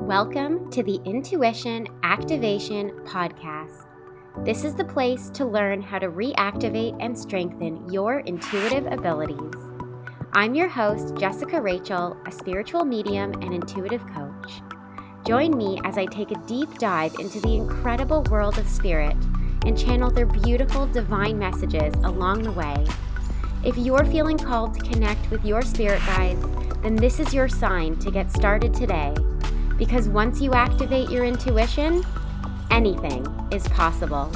Welcome to the Intuition Activation Podcast. This is the place to learn how to reactivate and strengthen your intuitive abilities. I'm your host, Jessica Rachel, a spiritual medium and intuitive coach. Join me as I take a deep dive into the incredible world of spirit and channel their beautiful divine messages along the way. If you're feeling called to connect with your spirit guides, then this is your sign to get started today. Because once you activate your intuition, anything is possible.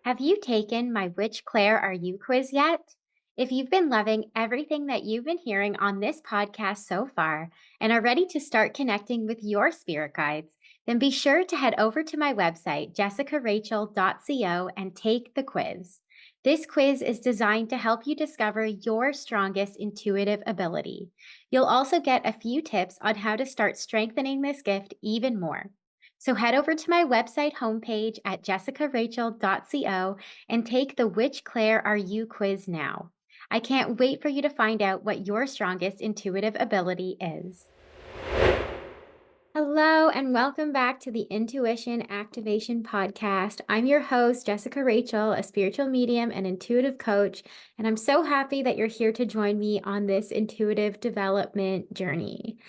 Have you taken my Which Claire Are You quiz yet? If you've been loving everything that you've been hearing on this podcast so far and are ready to start connecting with your spirit guides, then be sure to head over to my website, jessicarachel.co, and take the quiz. This quiz is designed to help you discover your strongest intuitive ability. You'll also get a few tips on how to start strengthening this gift even more. So head over to my website homepage at jessicarachel.co and take the Which Claire Are You quiz now. I can't wait for you to find out what your strongest intuitive ability is. Hello, and welcome back to the Intuition Activation Podcast. I'm your host, Jessica Rachel, a spiritual medium and intuitive coach, and I'm so happy that you're here to join me on this intuitive development journey.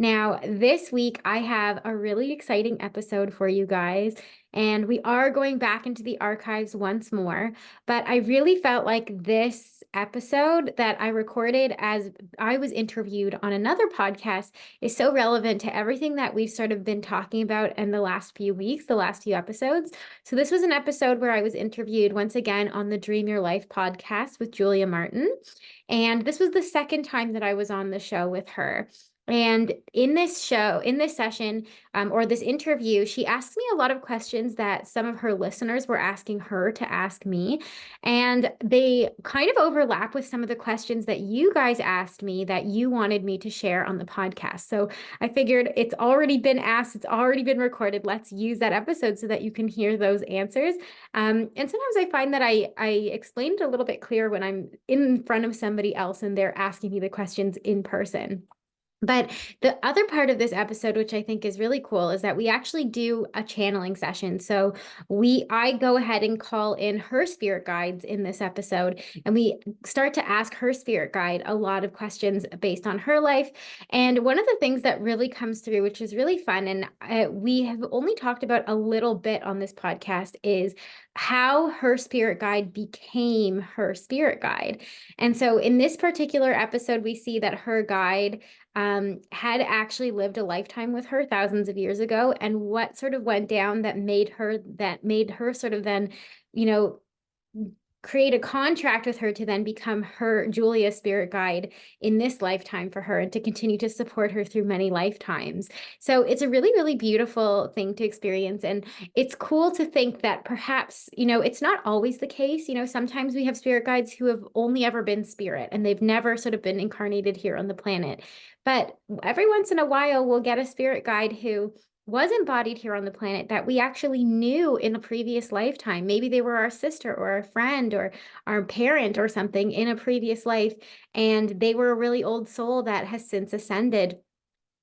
Now, this week, I have a really exciting episode for you guys, and we are going back into the archives once more, but I really felt like this episode that I recorded as I was interviewed on another podcast is so relevant to everything that we've sort of been talking about in the last few weeks, the last few episodes. So this was an episode where I was interviewed once again on the Dream Your Life podcast with Julia Martin. And this was the second time that I was on the show with her. And in this session, or this interview, she asked me a lot of questions that some of her listeners were asking her to ask me. And they kind of overlap with some of the questions that you guys asked me that you wanted me to share on the podcast. So I figured it's already been asked, it's already been recorded. Let's use that episode so that you can hear those answers. And sometimes I find that I explain it a little bit clearer when I'm in front of somebody else and they're asking me the questions in person. But the other part of this episode, which I think is really cool, is that we actually do a channeling session. So I go ahead and call in her spirit guides in this episode, and we start to ask her spirit guide a lot of questions based on her life. And one of the things that really comes through, which is really fun, and we have only talked about a little bit on this podcast, is how her spirit guide became her spirit guide. And so in this particular episode, we see that her guide had actually lived a lifetime with her thousands of years ago, and what sort of went down that made her sort of then, create a contract with her to then become her Julia spirit guide in this lifetime for her and to continue to support her through many lifetimes. So it's a really, really beautiful thing to experience. And it's cool to think that perhaps, it's not always the case. Sometimes we have spirit guides who have only ever been spirit and they've never sort of been incarnated here on the planet. But every once in a while, we'll get a spirit guide who was embodied here on the planet that we actually knew in a previous lifetime. Maybe they were our sister or a friend or our parent or something in a previous life, and they were a really old soul that has since ascended.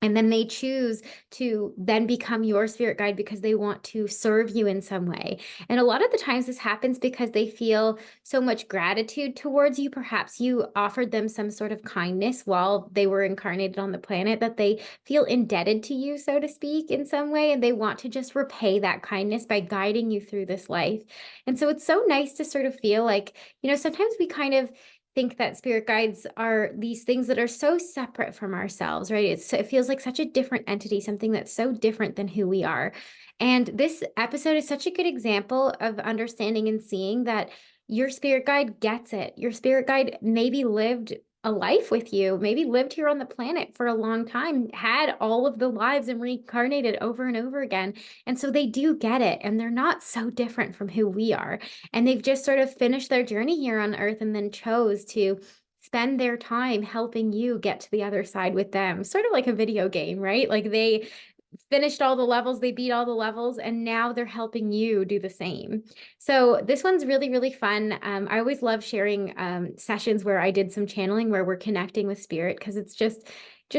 And then they choose to then become your spirit guide because they want to serve you in some way. And a lot of the times this happens because they feel so much gratitude towards you. Perhaps you offered them some sort of kindness while they were incarnated on the planet, that they feel indebted to you, so to speak, in some way. And they want to just repay that kindness by guiding you through this life. And so it's so nice to sort of feel like, sometimes we kind of think that spirit guides are these things that are so separate from ourselves, right? It feels like such a different entity, something that's so different than who we are. And this episode is such a good example of understanding and seeing that your spirit guide gets it. Your spirit guide maybe lived a life with you, maybe lived here on the planet for a long time, had all of the lives and reincarnated over and over again. And so they do get it, and they're not so different from who we are. And they've just sort of finished their journey here on Earth and then chose to spend their time helping you get to the other side with them, sort of like a video game, right? Like they finished all the levels, they beat all the levels, and now they're helping you do the same. So this one's really, really fun. I always love sharing sessions where I did some channeling where we're connecting with spirit, because it's just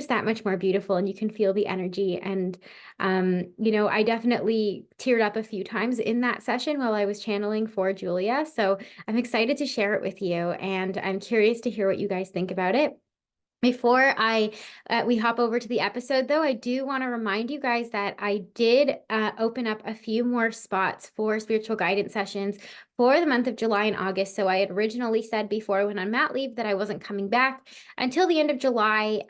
that much more beautiful, and you can feel the energy. And I definitely teared up a few times in that session while I was channeling for Julia. So I'm excited to share it with you, and I'm curious to hear what you guys think about it. Before we hop over to the episode, though, I do want to remind you guys that I did open up a few more spots for spiritual guidance sessions for the month of July and August. So I had originally said before I went on mat leave that I wasn't coming back until the end of July.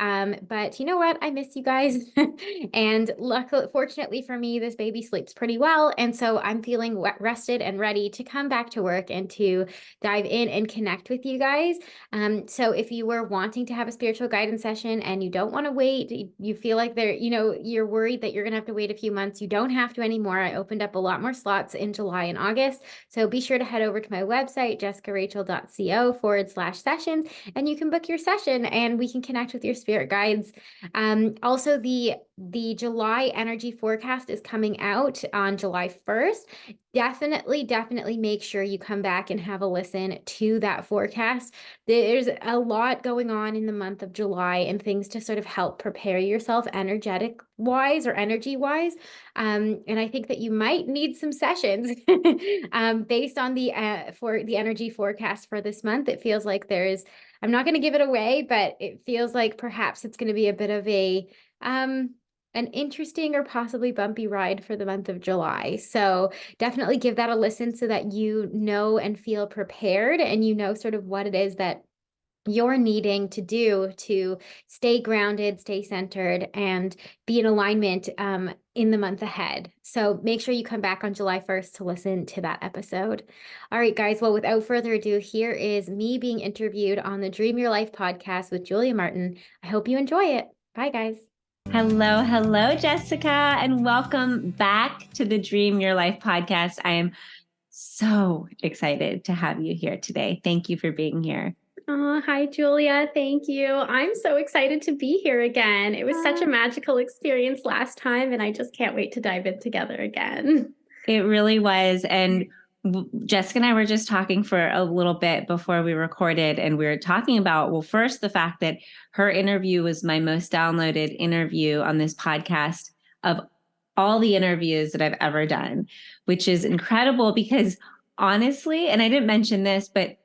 But you know what? I miss you guys. And luckily, fortunately for me, this baby sleeps pretty well. And so I'm feeling rested and ready to come back to work and to dive in and connect with you guys. So if you were wanting to have a spiritual guidance session and you don't want to wait, you feel like you're worried that you're going to have to wait a few months, you don't have to anymore. I opened up a lot more slots in July and August. So be sure to head over to my website, jessicarachel.co/sessions, and you can book your session and we can connect with your spirit guides. Also, the July energy forecast is coming out on July 1st. Definitely make sure you come back and have a listen to that forecast. There's a lot going on in the month of July and things to sort of help prepare yourself energetic wise or energy wise. And I think that you might need some sessions based on for the energy forecast for this month. It feels like I'm not going to give it away, but it feels like perhaps it's going to be a bit of an interesting or possibly bumpy ride for the month of July. So definitely give that a listen so that you know and feel prepared, and you know sort of what it is that you're needing to do to stay grounded, stay centered, and be in alignment in the month ahead. So make sure you come back on July 1st to listen to that episode. All right, guys. Well, without further ado, here is me being interviewed on the Dream Your Life podcast with Julia Martin. I hope you enjoy it. Bye, guys. Hello, Jessica, and welcome back to the Dream Your Life podcast. I am so excited to have you here today. Thank you for being here. Oh, hi, Julia. Thank you. I'm so excited to be here again. It was such a magical experience last time, and I just can't wait to dive in together again. It really was. And Jessica and I were just talking for a little bit before we recorded, and we were talking about, well, first, the fact that her interview was my most downloaded interview on this podcast of all the interviews that I've ever done, which is incredible because honestly, and I didn't mention this, but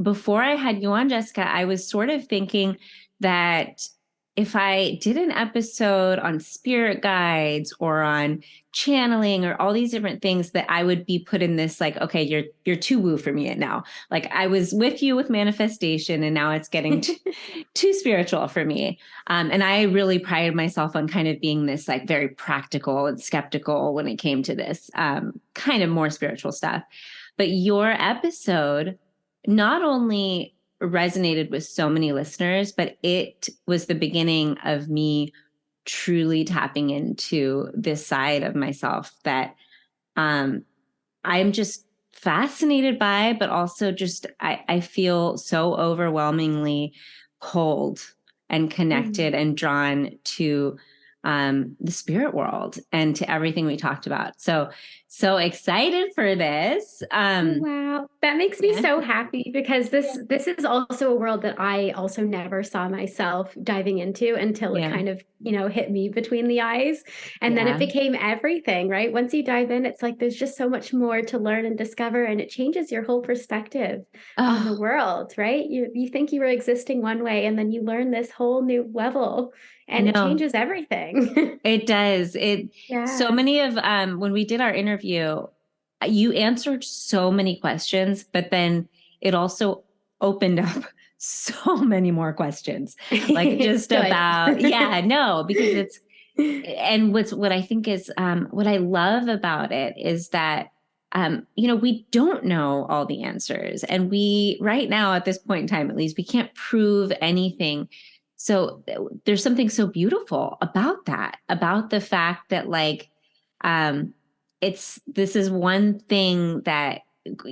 before I had you on, Jessica, I was sort of thinking that if I did an episode on spirit guides or on channeling or all these different things, that I would be put in this like, okay, you're too woo for me now. Like I was with you with manifestation and now it's getting too spiritual for me. And I really prided myself on kind of being this like very practical and skeptical when it came to this kind of more spiritual stuff. But your episode not only resonated with so many listeners, but it was the beginning of me truly tapping into this side of myself that I'm just fascinated by, but also just I feel so overwhelmingly pulled and connected and drawn to the spirit world and to everything we talked about. So excited for this. Wow, that makes me so happy, because this is also a world that I also never saw myself diving into until it kind of, hit me between the eyes. And then it became everything, right? Once you dive in, it's like there's just so much more to learn and discover, and it changes your whole perspective on the world, right? You think you were existing one way, and then you learn this whole new level, and it changes everything. It does. So many of when we did our interview, you answered so many questions, but then it also opened up so many more questions, like just about, because it's, and what I think is, what I love about it is that, we don't know all the answers, and right now at this point in time, at least, we can't prove anything. So there's something so beautiful about that, about the fact that like, this is one thing that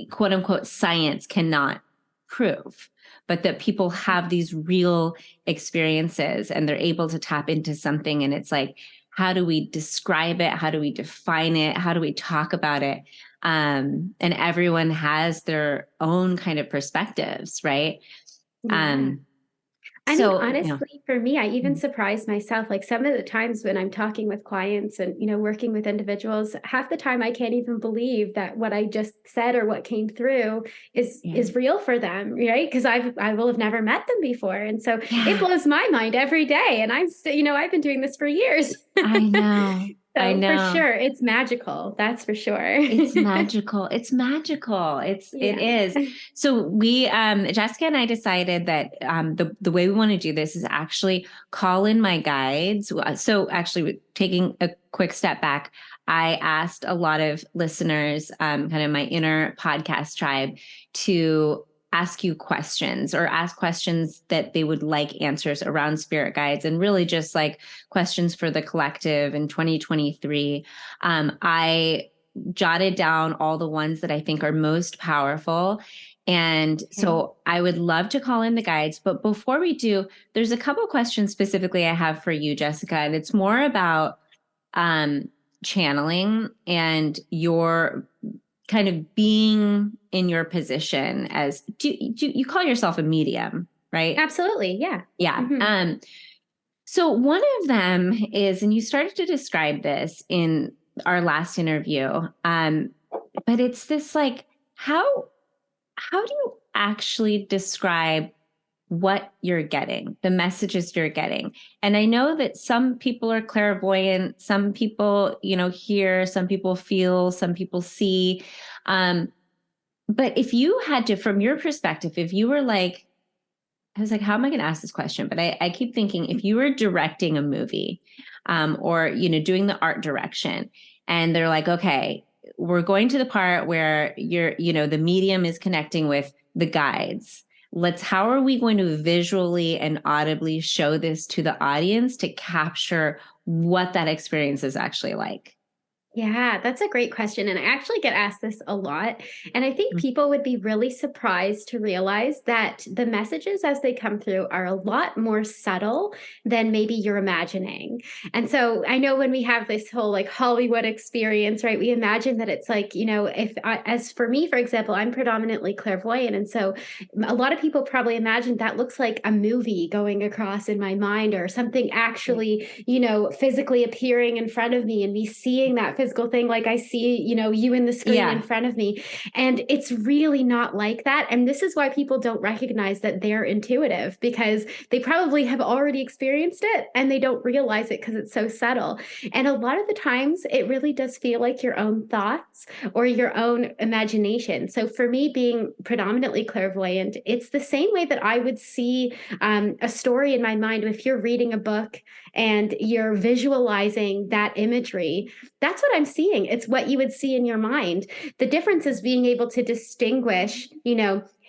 quote unquote science cannot prove, but that people have these real experiences and they're able to tap into something. And it's like, how do we describe it? How do we define it? How do we talk about it? And everyone has their own kind of perspectives, right? Yeah. Um, I mean, so, honestly, for me, I even Mhm. surprise myself. Like some of the times when I'm talking with clients and, working with individuals, half the time I can't even believe that what I just said or what came through is Yeah. is real for them, right? Because I will have never met them before. And so it Yeah, blows my mind every day. And I'm still, I've been doing this for years. I know. I So for know. sure, it's magical. That's for sure. It's magical. It's magical. It Yeah. is. So we Jessica and I decided that the way we want to do this is actually call in my guides. So actually taking a quick step back, I asked a lot of listeners, kind of my inner podcast tribe, to ask you questions or ask questions that they would like answers around spirit guides and really just like questions for the collective in 2023. I jotted down all the ones that I think are most powerful. And Okay. so I would love to call in the guides. But before we do, there's a couple questions specifically I have for you, Jessica. And it's more about um, channeling and your kind of being in your position as do you call yourself a medium, right? Absolutely. Yeah. Yeah. Hmm. So one of them is, and you started to describe this in our last interview, but it's this like how do you actually describe what you're getting, the messages you're getting? And I know that some people are clairvoyant, some people, hear, some people feel, some people see. Um, but if you had to, from your perspective, if you were like, I was like, how am I going to ask this question? But I keep thinking if you were directing a movie, or, doing the art direction, and they're like, okay, we're going to the part where the medium is connecting with the guides. How are we going to visually and audibly show this to the audience to capture what that experience is actually like? Yeah, that's a great question. And I actually get asked this a lot. And I think people would be really surprised to realize that the messages as they come through are a lot more subtle than maybe you're imagining. And so I know when we have this whole like Hollywood experience, right, we imagine that it's like, if as for me, for example, I'm predominantly clairvoyant. And so a lot of people probably imagine that looks like a movie going across in my mind or something actually, physically appearing in front of me and me seeing that physical thing like I see, you in the screen in Yeah. front of me. And it's really not like that. And this is why people don't recognize that they're intuitive because they probably have already experienced it and they don't realize it because it's so subtle. And a lot of the times it really does feel like your own thoughts or your own imagination. So for me, being predominantly clairvoyant, it's the same way that I would see a story in my mind. If you're reading a book and you're visualizing that imagery, that's what I'm seeing. It's what you would see in your mind. The difference is being able to distinguish,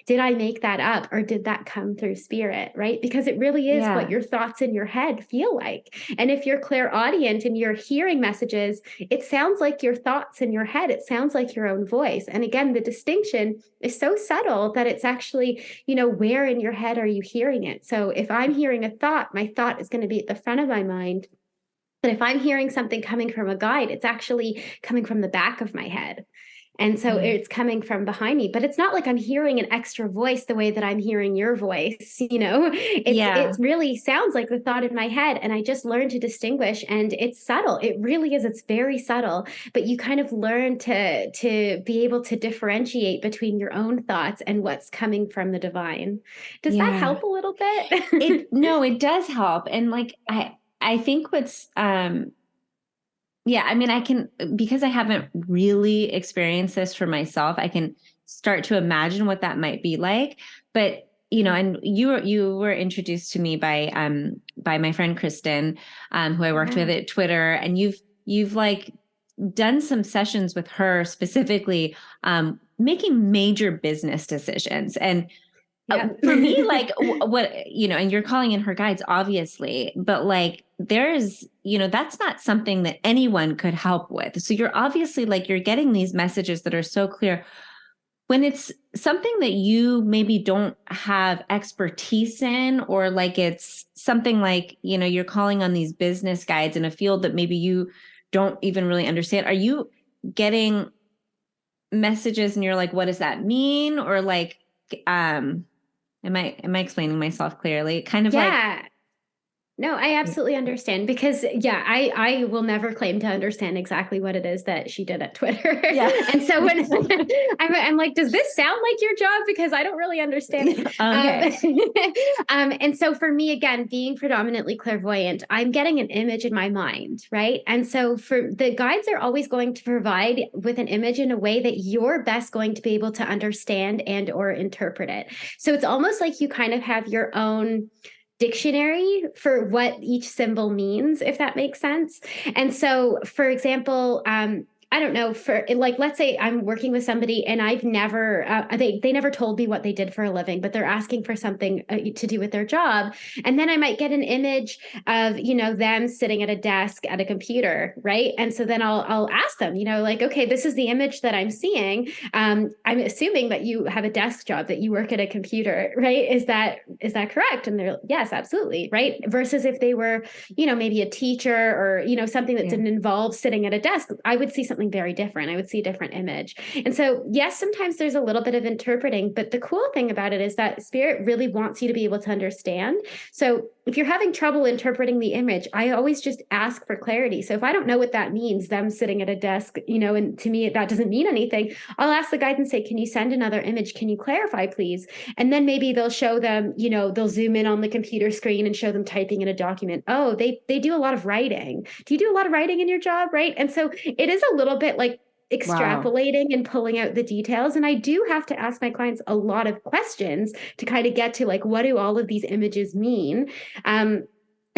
did I make that up or did that come through spirit, right? Because it really is what Yeah. your thoughts in your head feel like. And if you're clairaudient and you're hearing messages, it sounds like your thoughts in your head. It sounds like your own voice. And again, the distinction is so subtle that it's actually, where in your head are you hearing it? So if I'm hearing a thought, my thought is going to be at the front of my mind. But if I'm hearing something coming from a guide, it's actually coming from the back of my head. And so Yeah. it's coming from behind me, but it's not like I'm hearing an extra voice the way that I'm hearing your voice, it Yeah. really sounds like the thought in my head. And I just learned to distinguish and it's subtle. It really is. It's very subtle, but you kind of learn to be able to differentiate between your own thoughts and what's coming from the divine. Does that Yeah. help a little bit? It does help. And like I think what's yeah, I mean I can, because I haven't really experienced this for myself, I can start to imagine what that might be like. But and you were introduced to me by my friend Kristen, who I worked with Yeah. at Twitter, and you've like done some sessions with her specifically, making major business decisions. And Yeah. for me, like what, and you're calling in her guides, obviously, but like there's, that's not something that anyone could help with. So you're obviously like, you're getting these messages that are so clear, when it's something that you maybe don't have expertise in, or like it's something like, you're calling on these business guides in a field that maybe you don't even really understand, are you getting messages and you're like, what does that mean? Or like, am I explaining myself clearly? Kind of like, Yeah. No, I absolutely understand because yeah, I will never claim to understand exactly what it is that she did at Twitter. yeah. And so when I'm like, does this sound like your job? Because I don't really understand it. Okay. And so for me, again, being predominantly clairvoyant, I'm getting an image in my mind, right? And so for the guides are always going to provide with an image in a way that you're best going to be able to understand and or interpret it. So it's almost like you kind of have your own dictionary for what each symbol means, if that makes sense. And so, for example, I don't know, for like, let's say I'm working with somebody and I've never, they never told me what they did for a living, but they're asking for something to do with their job. And then I might get an image of, them sitting at a desk at a computer, right? And so then I'll ask them, like, okay, this is the image that I'm seeing. I'm assuming that you have a desk job, that you work at a computer, right? Is that correct? And they're, yes, absolutely, right? Versus if they were, maybe a teacher or, something that didn't involve sitting at a desk, I would see something very different. I would see a different image. And so, yes, sometimes there's a little bit of interpreting, but the cool thing about it is that spirit really wants you to be able to understand. So if you're having trouble interpreting the image, I always just ask for clarity. So if I don't know what that means, them sitting at a desk, and to me, that doesn't mean anything, I'll ask the guide and say, can you send another image? Can you clarify, please? And then maybe they'll show them, they'll zoom in on the computer screen and show them typing in a document. Oh, they do a lot of writing. Do you do a lot of writing in your job? Right. And so it is a little bit like Wow. extrapolating and pulling out the details. And I do have to ask my clients a lot of questions to kind of get to like, what do all of these images mean? And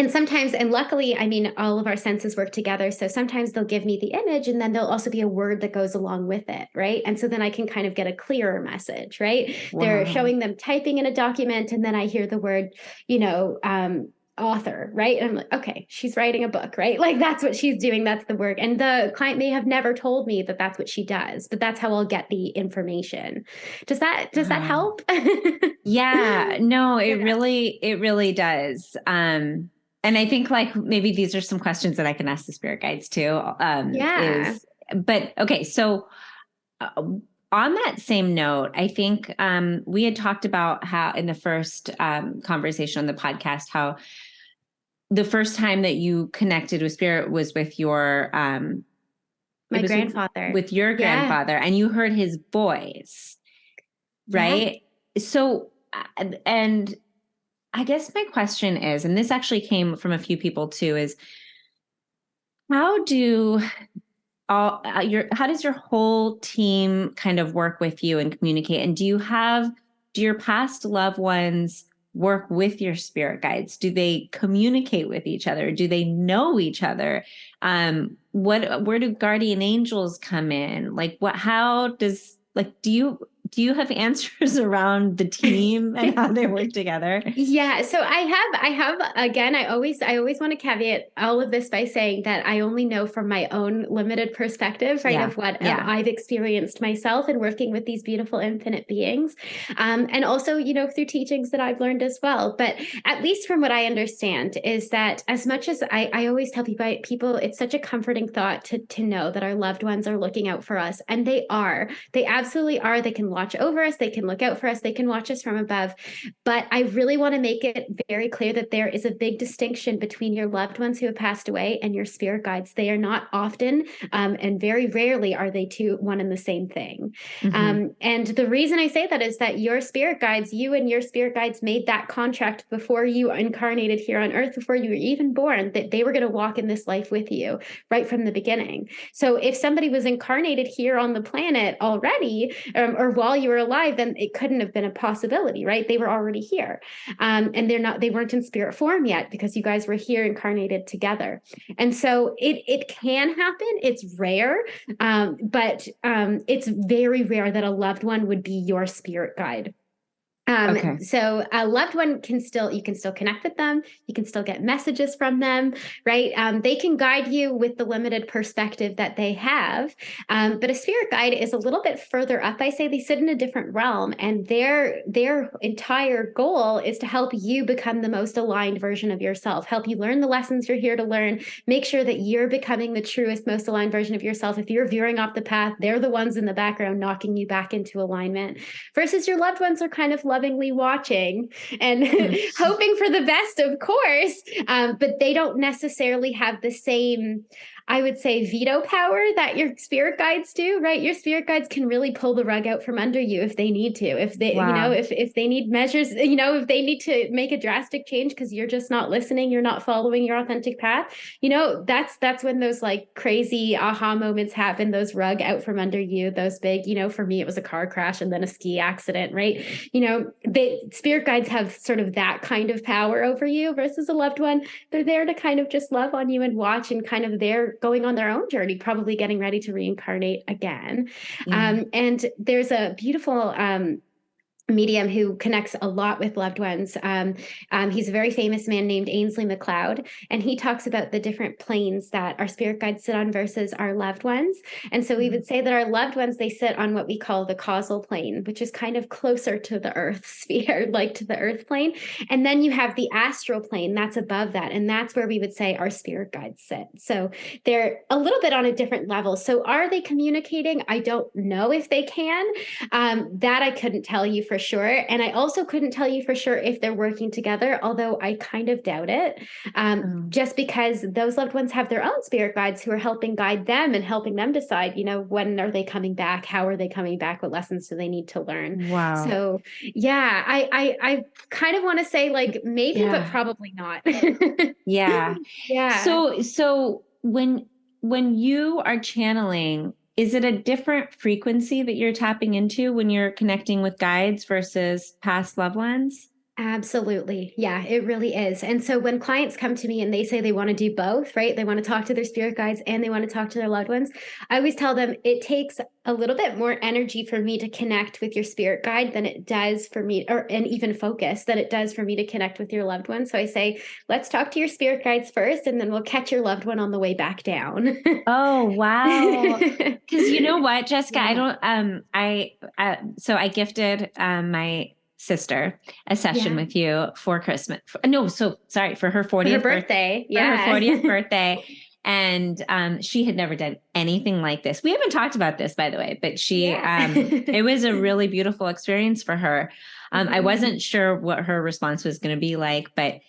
sometimes, and luckily, I mean, all of our senses work together. So sometimes they'll give me the image and then there'll also be a word that goes along with it, right? And so then I can kind of get a clearer message, right? They're Wow. showing them typing in a document and then I hear the word, author, right? And I'm like, okay, she's writing a book, right? Like that's what she's doing. That's the work. And the client may have never told me that that's what she does, but that's how I'll get the information. Does that Wow. help? Yeah, no, it Yeah. really does. And I think like maybe these are some questions that I can ask the spirit guides too. Yeah. But okay, so uh, on that same note, I think we had talked about how in the first conversation on the podcast, how the first time that you connected with spirit was with your it My was grandfather. with your Yeah. grandfather, and you heard his voice, Yeah. right? So and I guess my question is, and this actually came from a few people too, is how do how does your whole team kind of work with you and communicate? And do your past loved ones work with your spirit guides? Do they communicate with each other? Do they know each other? Where do guardian angels come in? Like how does, like, do you have answers around the team and how they work together? Yeah, so I have again, I always want to caveat all of this by saying that I only know from my own limited perspective, right, Yeah. of what Yeah. I've experienced myself in working with these beautiful infinite beings. And also, through teachings that I've learned as well. But at least from what I understand is that as much as I always tell people it's such a comforting thought to know that our loved ones are looking out for us. And they are. They absolutely are. They can watch over us, they can look out for us, they can watch us from above. But I really want to make it very clear that there is a big distinction between your loved ones who have passed away and your spirit guides. They are not often, and very rarely are they one and the same thing. Mm-hmm. And the reason I say that is that your spirit guides, you and your spirit guides made that contract before you incarnated here on earth, before you were even born, that they were going to walk in this life with you right from the beginning. So if somebody was incarnated here on the planet already, or while you were alive, then it couldn't have been a possibility, right? They were already here. And they weren't in spirit form yet because you guys were here incarnated together. And so it can happen. It's rare, but it's very rare that a loved one would be your spirit guide. Okay. So a loved one you can still connect with them. You can still get messages from them, right? They can guide you with the limited perspective that they have. But a spirit guide is a little bit further up. I say they sit in a different realm, and their entire goal is to help you become the most aligned version of yourself, help you learn the lessons you're here to learn, make sure that you're becoming the truest, most aligned version of yourself. If you're veering off the path, they're the ones in the background knocking you back into alignment versus your loved ones are kind of lovingly watching and hoping for the best, of course, but they don't necessarily have the same, I would say, veto power that your spirit guides do, right? Your spirit guides can really pull the rug out from under you if they need to, if they, Wow. if they need measures, if they need to make a drastic change because you're just not listening, you're not following your authentic path, that's when those like crazy aha moments happen, those rug out from under you, those big, for me, it was a car crash and then a ski accident, right? They spirit guides have sort of that kind of power over you versus a loved one. They're there to kind of just love on you and watch, and kind of they're going on their own journey, probably getting ready to reincarnate again. Yeah. And there's a beautiful medium who connects a lot with loved ones. He's a very famous man named Ainsley MacLeod, and he talks about the different planes that our spirit guides sit on versus our loved ones. And so we would say that our loved ones, they sit on what we call the causal plane, which is kind of closer to the earth sphere, like to the earth plane. And then you have the astral plane that's above that. And that's where we would say our spirit guides sit. So they're a little bit on a different level. So are they communicating? I don't know if they can. That I couldn't tell you for sure. And I also couldn't tell you for sure if they're working together, although I kind of doubt it, Oh, just because those loved ones have their own spirit guides who are helping guide them and helping them decide, when are they coming back? How are they coming back? What lessons do they need to learn? wow. So yeah, I kind of want to say like maybe, but Yeah. probably not. Yeah. Yeah. So when you are channeling, is it a different frequency that you're tapping into when you're connecting with guides versus past loved ones? Absolutely. Yeah, it really is. And so when clients come to me and they say they want to do both, right? They want to talk to their spirit guides and they want to talk to their loved ones. I always tell them it takes a little bit more energy for me to connect with your spirit guide than it does for me, and even focus than it does for me to connect with your loved one. So I say, let's talk to your spirit guides first, and then we'll catch your loved one on the way back down. Oh, wow. Because you know what, Jessica, I Yeah. don't, so I gifted my sister a session Yeah. with you for Christmas. No, so sorry, for her For her 40th birthday, birthday. for her Yeah. 40th birthday. And she had never done anything like this. We haven't talked about this, by the way, but Yeah. it was a really beautiful experience for her. I Mhm. wasn't sure what her response was going to be like, but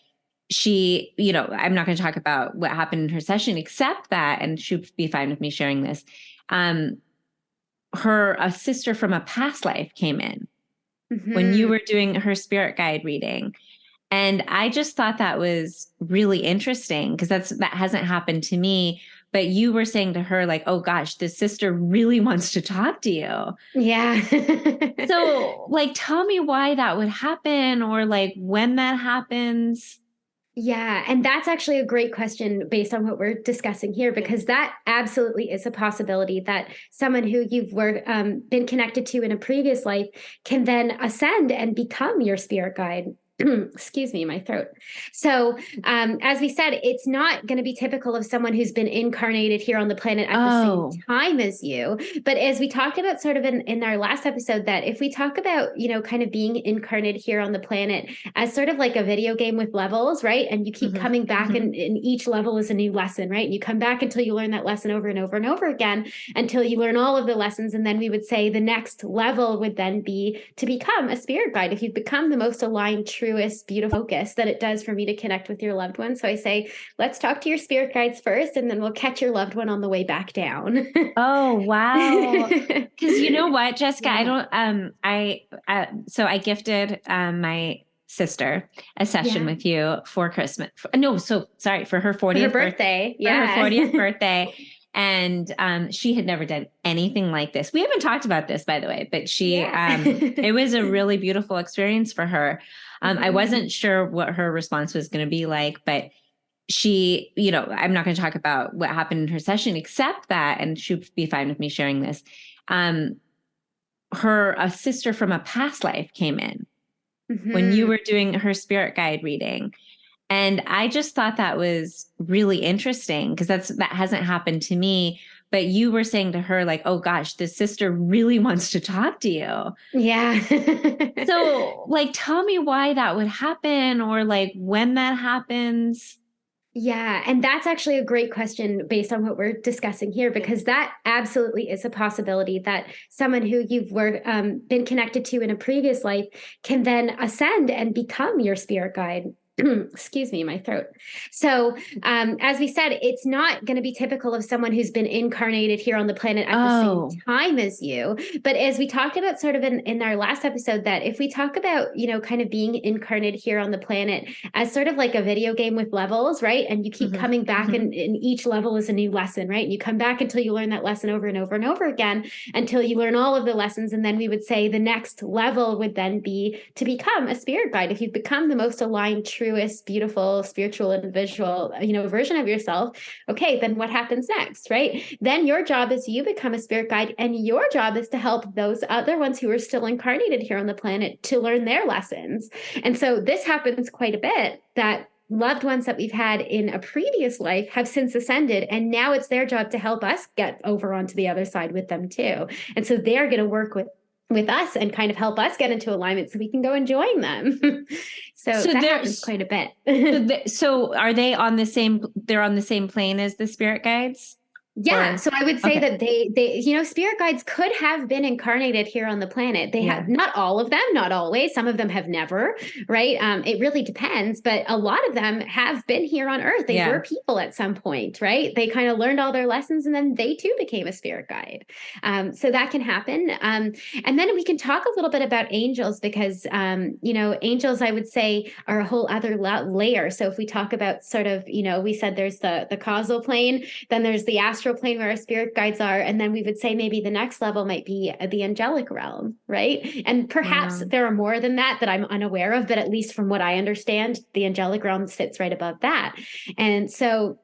she, I'm not going to talk about what happened in her session, except that, and she'd be fine with me sharing this. Um, a sister from a past life came in when you Mhm. were doing her spirit guide reading. And I just thought that was really interesting because that hasn't happened to me. But you were saying to her, like, oh gosh, this sister really wants to talk to you. Yeah. So, like, tell me why that would happen or like when that happens. Yeah, and that's actually a great question based on what we're discussing here, because that absolutely is a possibility that someone who been connected to in a previous life can then ascend and become your spirit guide. Excuse me, my throat. So, as we said, it's not going to be typical of someone who's been incarnated here on the planet at the same Oh, time as you. But as we talked about sort of in our last episode, that if we talk about, kind of being incarnated here on the planet as sort of like a video game with levels, right? And you keep mhm, coming back, mhm. and each level is a new lesson, right? And you come back until you learn that lesson over and over and over again until you learn all of the lessons. And then we would say the next level would then be to become a spirit guide. If you've become the most aligned, truest, beautiful focus that it does for me to connect with your loved one. So I say, let's talk to your spirit guides first, and then we'll catch your loved one on the way back down. Oh, wow. Because you know what, Jessica, I Yeah. don't, so I gifted my sister a session Yeah. with you for Christmas. No, so sorry, for her For her 40th birthday, birthday. for her Yeah. 40th birthday. And she had never done anything like this. We haven't talked about this, by the way, but Yeah. it was a really beautiful experience for her. I Mhm. wasn't sure what her response was going to be like, but she, I'm not going to talk about what happened in her session, except that, and she'd be fine with me sharing this. A sister from a past life came in when you Hmm. were doing her spirit guide reading. And I just thought that was really interesting because that hasn't happened to me. But you were saying to her, like, oh gosh, this sister really wants to talk to you. Yeah. So, like, tell me why that would happen or like when that happens. Yeah, and that's actually a great question based on what we're discussing here, because that absolutely is a possibility that someone who you've been connected to in a previous life can then ascend and become your spirit guide. Excuse me, my throat. So, as we said, it's not going to be typical of someone who's been incarnated here on the planet at the same Oh, time as you. But as we talked about sort of in our last episode, that if we talk about, kind of being incarnated here on the planet as sort of like a video game with levels, right? And you keep mhm, coming back, mhm. and each level is a new lesson, right? And you come back until you learn that lesson over and over and over again until you learn all of the lessons. And then we would say the next level would then be to become a spirit guide. If you've become the most aligned, truest, beautiful, spiritual, and visual, version of yourself, okay, then what happens next, right? Then your job is you become a spirit guide, and your job is to help those other ones who are still incarnated here on the planet to learn their lessons. And so this happens quite a bit, that loved ones that we've had in a previous life have since ascended, and now it's their job to help us get over onto the other side with them too. And so they're going to work with us and kind of help us get into alignment so we can go and join them. So So that happens there's quite a bit. so are they on the same they're on the same plane as the spirit guides? Yeah, Or so I would say okay. that they spirit guides could have been incarnated here on the planet. They Yeah. have, not all of them, not always. Some of them have never, right? It really depends, but a lot of them have been here on Earth. They were Yeah. people at some point, right? They kind of learned all their lessons, and then they too became a spirit guide. So that can happen. And then we can talk a little bit about angels, because angels, I would say, are a whole other layer. So if we talk about sort of, we said there's the causal plane, then there's the astral plane where our spirit guides are. And then we would say maybe the next level might be the angelic realm, right? And perhaps Wow. there are more than that I'm unaware of, but at least from what I understand, the angelic realm sits right above that. And so,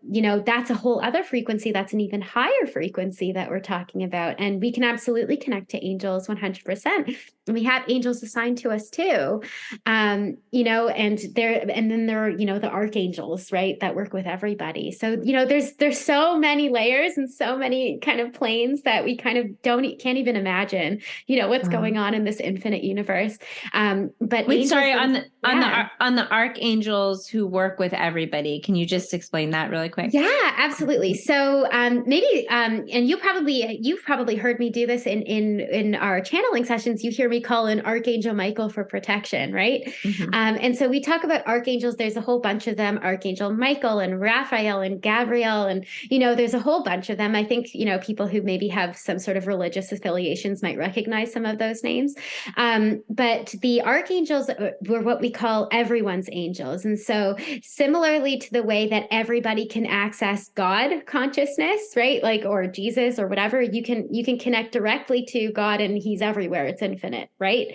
that's a whole other frequency. That's an even higher frequency that we're talking about. And we can absolutely connect to angels 100%. And we have angels assigned to us too. And then there are, the archangels, right, that work with everybody. So, there's so many layers and so many kind of planes that we kind of can't even imagine, what's Wow. going on in this infinite universe. But Wait, angels sorry, them, yeah. on the archangels who work with everybody. Can you just explain that really quick? Yeah, absolutely. So maybe and you've probably heard me do this in our channeling sessions. You hear me call in Archangel Michael for protection, right? Mhm. And so we talk about archangels. There's a whole bunch of them: Archangel Michael and Raphael and Gabriel, and there's a whole bunch of them. I think people who maybe have some sort of religious affiliations might recognize some of those names. But the archangels were what we call everyone's angels, and so similarly to the way that everybody can access God consciousness, right? Like, or Jesus or whatever, you can connect directly to God, and he's everywhere. It's infinite, right?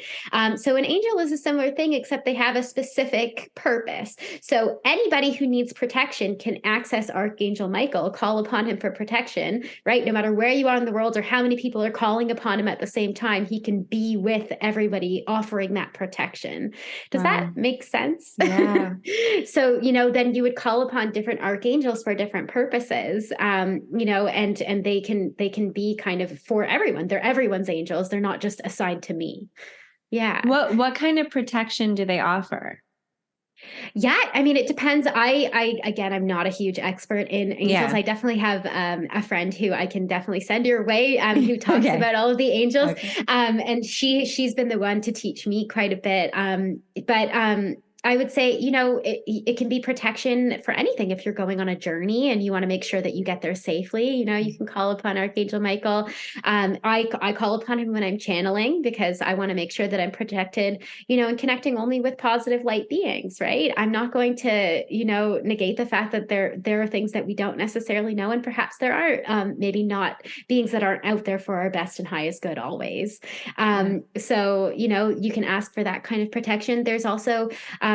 So an angel is a similar thing, except they have a specific purpose. So anybody who needs protection can access Archangel Michael, call upon him for protection, right? No matter where you are in the world or how many people are calling upon him at the same time, he can be with everybody offering that protection. Does that Wow. make sense? Yeah. So, then you would call upon different archangels for different purposes, and they can be kind of for everyone. They're everyone's angels. They're not just assigned to me. Yeah. What kind of protection do they offer? Yeah, I mean, it depends. I again, I'm not a huge expert in angels. Yeah. I definitely have a friend who I can definitely send your way, who talks Okay. about all of the angels, Okay. and she's been the one to teach me quite a bit. But I would say, it can be protection for anything. If you're going on a journey and you want to make sure that you get there safely, you can call upon Archangel Michael. I call upon him when I'm channeling, because I want to make sure that I'm protected, and connecting only with positive light beings, right? I'm not going to, negate the fact that there are things that we don't necessarily know, and perhaps there are maybe not beings that aren't out there for our best and highest good always. Yeah. So you can ask for that kind of protection. There's also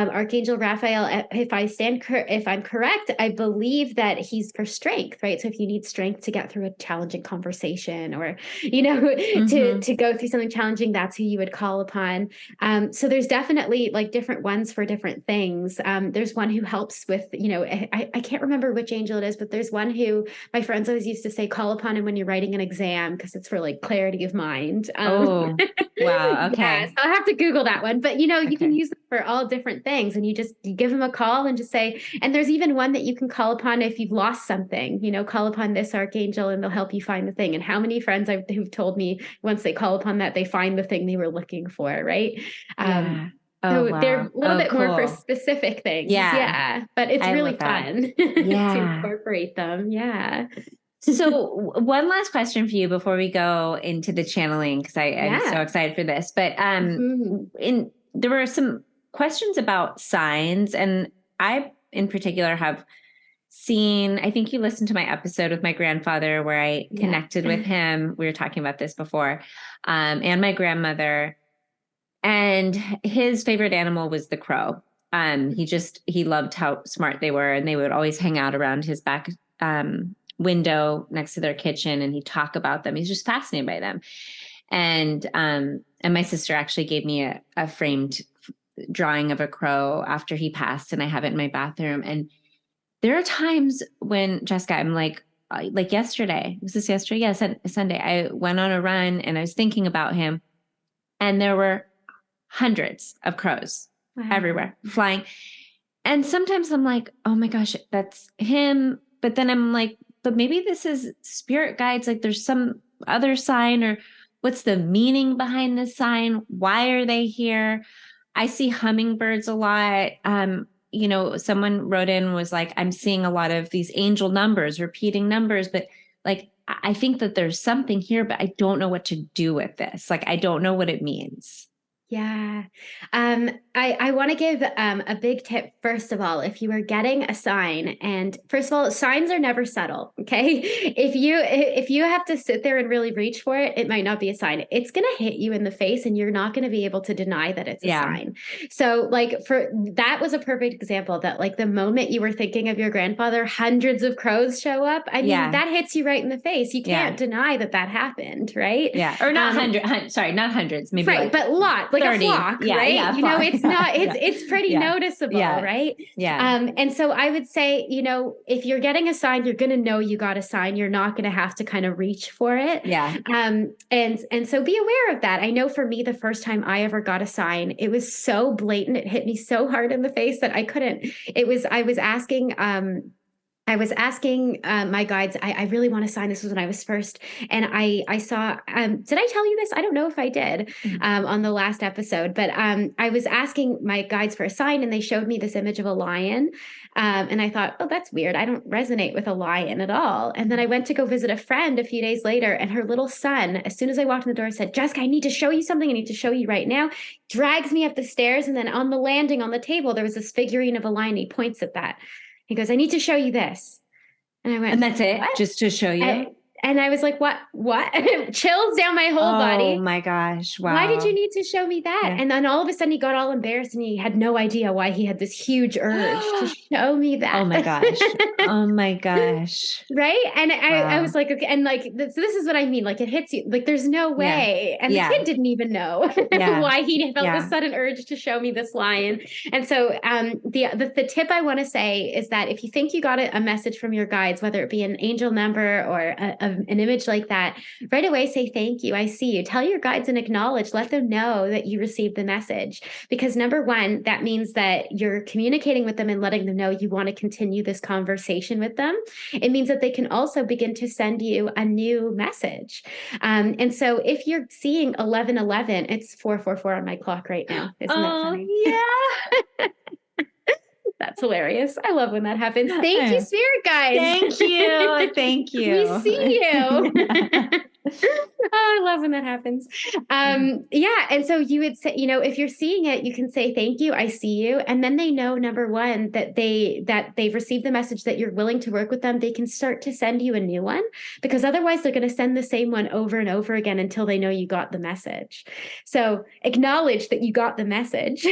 Archangel Raphael, if I'm correct, I believe that he's for strength, right? So if you need strength to get through a challenging conversation, or, to go through something challenging, that's who you would call upon. So there's definitely like different ones for different things. There's one who helps with, I can't remember which angel it is, but there's one who my friends always used to say, call upon him when you're writing an exam, because it's for like clarity of mind. Oh, wow. Yeah, so Okay. I'll have to Google that one. But you can Okay. use it for all different things, and you give them a call and just say, and there's even one that you can call upon if you've lost something, call upon this archangel and they'll help you find the thing. And how many friends who've told me once they call upon that, they find the thing they were looking for, right? Um, Yeah. Oh, so they're wow. a little Oh, bit more for cool. specific things. Yeah. Yeah, but it's I really love that. fun to Yeah. incorporate them. Yeah. So one last question for you before we go into the channeling, because I'm so Yeah. excited for this. But Mhm. there were some questions about signs, and I in particular have seen, I think you listened to my episode with my grandfather where I Yeah. connected with him. We were talking about this before, and my grandmother. And his favorite animal was the crow. He loved how smart they were, and they would always hang out around his back window next to their kitchen, and he'd talk about them. He's just fascinated by them. And my sister actually gave me a framed drawing of a crow after he passed, and I have it in my bathroom. And there are times when, Jessica, I'm like yesterday, was this yesterday? Yeah, Sunday. I went on a run and I was thinking about him, and there were hundreds of crows Wow. everywhere flying. And sometimes I'm like, oh my gosh, that's him. But then I'm like, but maybe this is spirit guides. Like there's some other sign, or what's the meaning behind this sign? Why are they here? I see hummingbirds a lot. Someone wrote in, was like, I'm seeing a lot of these angel numbers, repeating numbers, but like, I think that there's something here, but I don't know what to do with this. Like, I don't know what it means. Yeah. I want to give a big tip, first of all, if you are getting a sign, and first of all, signs are never subtle, okay? If you have to sit there and really reach for it, it might not be a sign. It's gonna hit you in the face and you're not gonna be able to deny that it's a Yeah. sign. So like for that was a perfect example that like the moment you were thinking of your grandfather, hundreds of crows show up. I mean, Yeah. that hits you right in the face. You can't Yeah. deny that that happened, right? Yeah. Or not sorry, not hundreds, maybe Right, like but like a 30. flock, Yeah. right? Yeah. Flock. It's Yeah. not, Yeah. it's pretty Yeah. noticeable, Yeah. right? Yeah. And so I would say, if you're getting a sign, you're gonna know you got a sign. You're not gonna have to kind of reach for it. Yeah. And so be aware of that. I know for me, the first time I ever got a sign, it was so blatant. It hit me so hard in the face that I couldn't. I was asking my guides, I really want to sign. This was when I was first. And I saw, did I tell you this? I don't know if I did on the last episode, but I was asking my guides for a sign and they showed me this image of a lion. And I thought, oh, that's weird. I don't resonate with a lion at all. And then I went to go visit a friend a few days later, and her little son, as soon as I walked in the door, said, Jessica, I need to show you something. I need to show you right now. Drags me up the stairs. And then on the landing on the table, there was this figurine of a lion. He points at that. He goes, I need to show you this. And I And went, that's it, what? just to show you. And I was like, what? Chills down my whole Oh body. my gosh. Why did you Wow. need to show me that? Yeah. And then all of a sudden he got all embarrassed and he had no idea why he had this huge urge to show me that. Oh my gosh. Oh my gosh. Right. And I Wow. was like, okay, and like, so this is what I mean. Like it hits you, like there's no Yeah. way. And the Yeah. kid didn't even know Yeah. why he felt Yeah. this sudden urge to show me this lion. And so the tip I want to say is that if you think you got a message from your guides, whether it be an angel number or an image like that, right away say, thank you. I see you. Tell your guides and acknowledge, let them know that you received the message. Because number one, that means that you're communicating with them and letting them know you want to continue this conversation with them. It means that they can also begin to send you a new message. And so if you're seeing 1111, it's 444 on my clock right now. Isn't that funny? Yeah. That's hilarious. I love when that happens. Thank you, spirit guides. Thank you. Thank you. We see you. Oh, I love when that happens. Yeah. And so you would say, if you're seeing it, you can say, thank you, I see you. And then they know, number one, that they've received the message that you're willing to work with them. They can start to send you a new one, because otherwise they're going to send the same one over and over again until they know you got the message. So acknowledge that you got the message.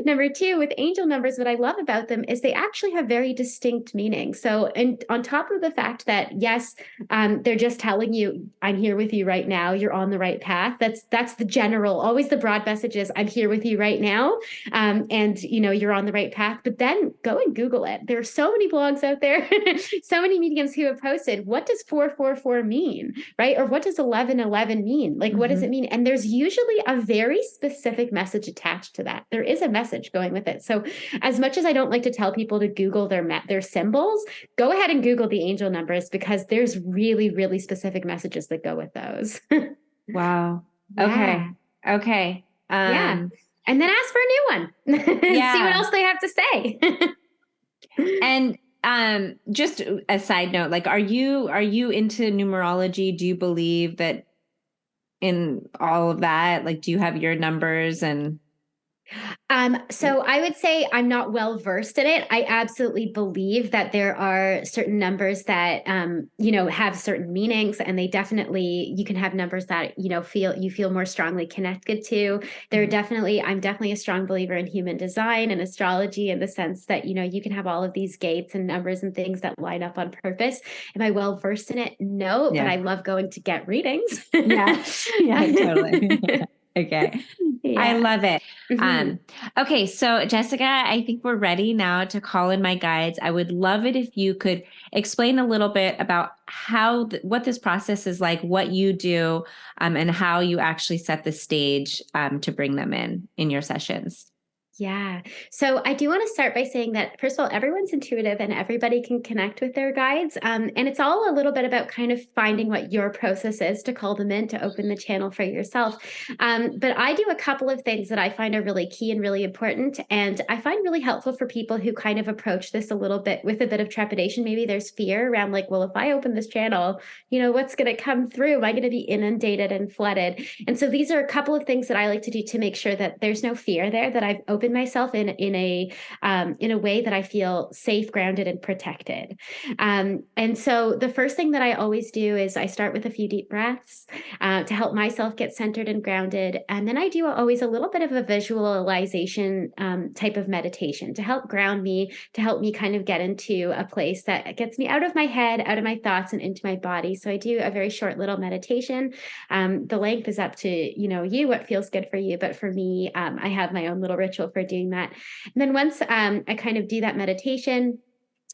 Number two, with angel numbers, what I love about them is they actually have very distinct meanings. So, and on top of the fact that, yes, they're just telling you, I'm here with you right now. You're on the right path. That's the general, always the broad message is, I'm here with you right now. And you're on the right path. But then go and Google it. There are so many blogs out there, so many mediums who have posted, what does 444 mean? Right? Or what does 1111 mean? Like, what does it mean? And there's usually a very specific message attached to that. There is a message going with it. So as much as I don't like to tell people to Google their symbols, go ahead and Google the angel numbers, because there's really, really specific messages that go with those. Wow. Yeah. Okay. Yeah. And then ask for a new one and see what else they have to say. And just a side note, like, are you into numerology? Do you believe that in all of that? Like, do you have your numbers and So I would say I'm not well versed in it. I absolutely believe that there are certain numbers that have certain meanings, and they definitely, you can have numbers that feel more strongly connected to. I'm definitely a strong believer in human design and astrology, in the sense that you can have all of these gates and numbers and things that line up on purpose. Am I well versed in it? No, but I love going to get readings. Yeah, totally. Okay. Yeah. I love it. Mm-hmm. Okay, so Jessica, I think we're ready now to call in my guides. I would love it if you could explain a little bit about what this process is like, what you do, and how you actually set the stage to bring them in your sessions. Yeah. So I do want to start by saying that, first of all, everyone's intuitive and everybody can connect with their guides. And it's all a little bit about kind of finding what your process is to call them in, to open the channel for yourself. But I do a couple of things that I find are really key and really important. And I find really helpful for people who kind of approach this a little bit with a bit of trepidation. Maybe there's fear around, like, well, if I open this channel, what's going to come through? Am I going to be inundated and flooded? And so these are a couple of things that I like to do to make sure that there's no fear there, that I've opened myself in a way that I feel safe, grounded, and protected. And so the first thing that I always do is I start with a few deep breaths to help myself get centered and grounded. And then I do always a little bit of a visualization type of meditation to help ground me, to help me kind of get into a place that gets me out of my head, out of my thoughts, and into my body. So I do a very short little meditation. The length is up to you, what feels good for you. But for me, I have my own little ritual for doing that. And then once I kind of do that meditation,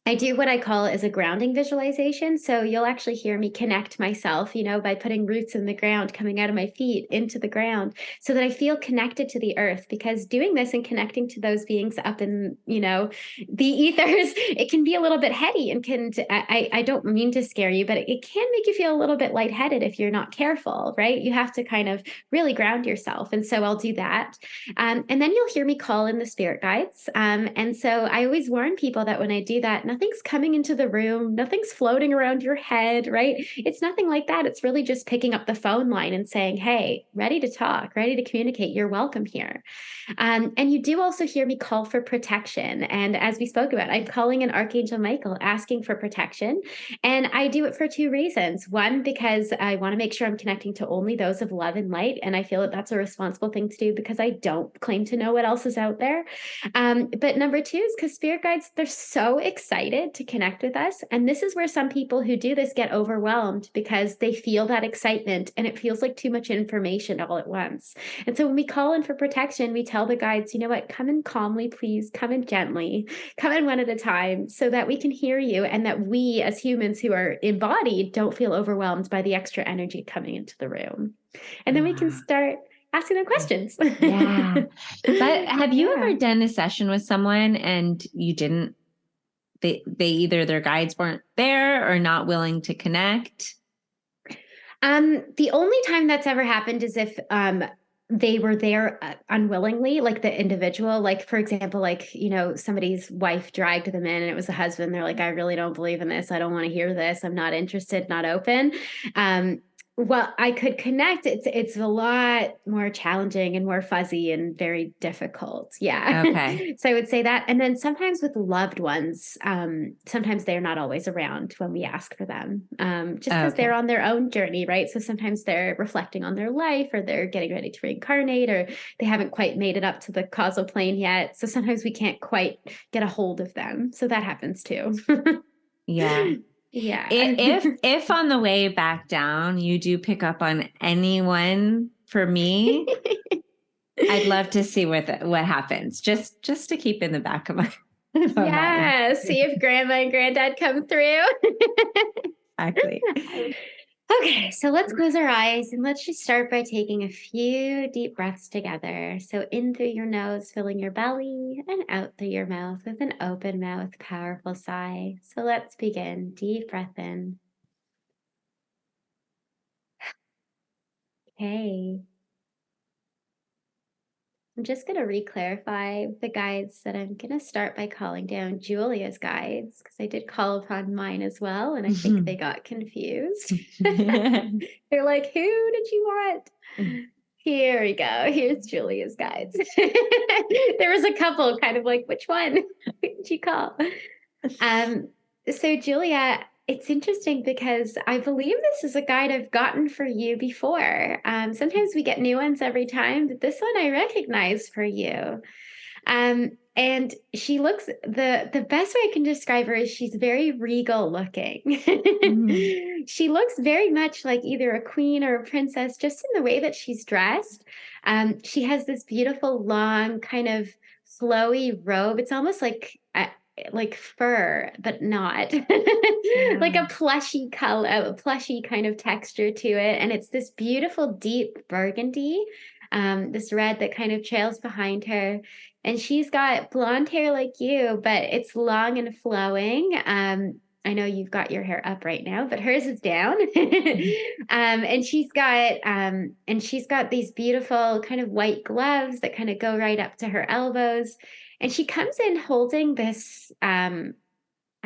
I do what I call as a grounding visualization. So you'll actually hear me connect myself, by putting roots in the ground, coming out of my feet into the ground, so that I feel connected to the earth. Because doing this and connecting to those beings up in, the ethers, it can be a little bit heady and I don't mean to scare you, but it can make you feel a little bit lightheaded if you're not careful, right? You have to kind of really ground yourself. And so I'll do that. And then you'll hear me call in the spirit guides. And so I always warn people that when I do that, nothing's coming into the room, nothing's floating around your head, right? It's nothing like that. It's really just picking up the phone line and saying, hey, ready to talk, ready to communicate. You're welcome here. And you do also hear me call for protection. And as we spoke about, I'm calling in Archangel Michael, asking for protection. And I do it for two reasons. One, because I want to make sure I'm connecting to only those of love and light. And I feel that that's a responsible thing to do, because I don't claim to know what else is out there. But number two is because spirit guides, they're so excited to connect with us. And this is where some people who do this get overwhelmed, because they feel that excitement and it feels like too much information all at once. And so when we call in for protection, we tell the guides, you know what, come in calmly, please, come in gently, come in one at a time, so that we can hear you, and that we as humans who are embodied don't feel overwhelmed by the extra energy coming into the room. And then we can start asking them questions. Yeah. But have you ever done a session with someone and you didn't, they either their guides weren't there or not willing to connect? The only time that's ever happened is if they were there unwillingly, like the individual, like, for example, like, somebody's wife dragged them in and it was the husband. They're like, I really don't believe in this. I don't want to hear this. I'm not interested, not open. Well, I could connect. It's a lot more challenging and more fuzzy and very difficult. Yeah. Okay. So I would say that. And then sometimes with loved ones, sometimes they're not always around when we ask for them, just because they're Okay. on their own journey, right? So sometimes they're reflecting on their life or they're getting ready to reincarnate or they haven't quite made it up to the causal plane yet. So sometimes we can't quite get a hold of them. So that happens too. Yeah. Yeah. If on the way back down you do pick up on anyone for me, I'd love to see what happens. Just to keep in the back of my mind. Yeah, see if grandma and granddad come through. Exactly. Okay, so let's close our eyes and let's just start by taking a few deep breaths together. So in through your nose, filling your belly, and out through your mouth with an open mouth, powerful sigh. So let's begin. Deep breath in. Okay. I'm just going to re-clarify the guides that I'm going to start by calling down Julia's guides because I did call upon mine as well, and I think they got confused. They're like, who did you want? Here we go. Here's Julia's guides. There was a couple kind of like, which one did you call? So Julia, it's interesting because I believe this is a guide I've gotten for you before. Sometimes we get new ones every time, but this one I recognize for you. And she looks the best way I can describe her is she's very regal looking. Mm. She looks very much like either a queen or a princess, just in the way that she's dressed. She has this beautiful, long, kind of flowy robe. It's almost like fur, but not like a Wow. plushy color, a plushy kind of texture to it. And it's this beautiful, deep burgundy, this red that kind of trails behind her. And she's got blonde hair like you, but it's long and flowing. I know you've got your hair up right now, but hers is down. And she's got these beautiful kind of white gloves that kind of go right up to her elbows. And she comes in holding this, I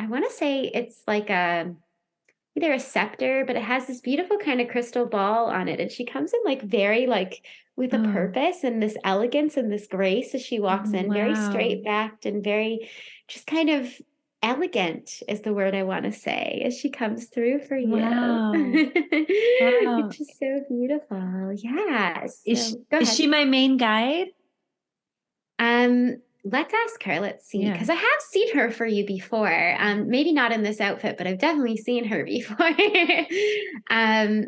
want to say it's like either a scepter, but it has this beautiful kind of crystal ball on it. And she comes in like very like with a Oh, purpose and this elegance and this grace as she walks in, very wow. straight backed and very just kind of elegant is the word I want to say as she comes through for you. Wow. Wow. It's just so beautiful. Yeah. So go Is ahead. she my main guide? Let's ask her. Let's see, Yeah. because I have seen her for you before. Maybe not in this outfit, but I've definitely seen her before. um,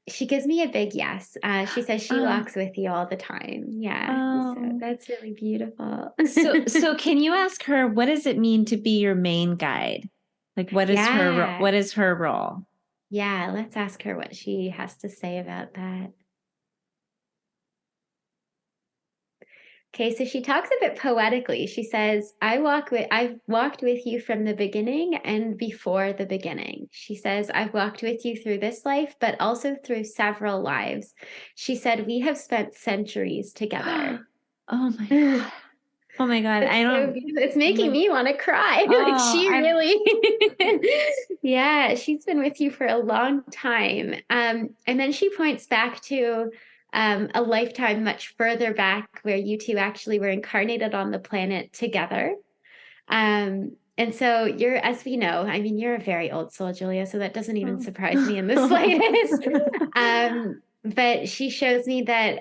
she gives me a big yes. She says she Oh, walks with you all the time. Yeah, so oh. that's really beautiful. So can you ask her what does it mean to be your main guide? Like Yeah, what is her role? yeah. Let's ask her what she has to say about that. Okay, so she talks a bit poetically. She says, I've walked with you from the beginning and before the beginning. She says, I've walked with you through this life, but also through several lives. She said, we have spent centuries together. Oh my That's God. Oh my God. I so don't beautiful. It's oh making my me want to cry. Like oh she I really, yeah, she's been with you for a long time. And then she points back to a lifetime much further back where you two actually were incarnated on the planet together. And so you're, as we know, I mean, you're a very old soul, Julia, so that doesn't even surprise me in the slightest. But she shows me that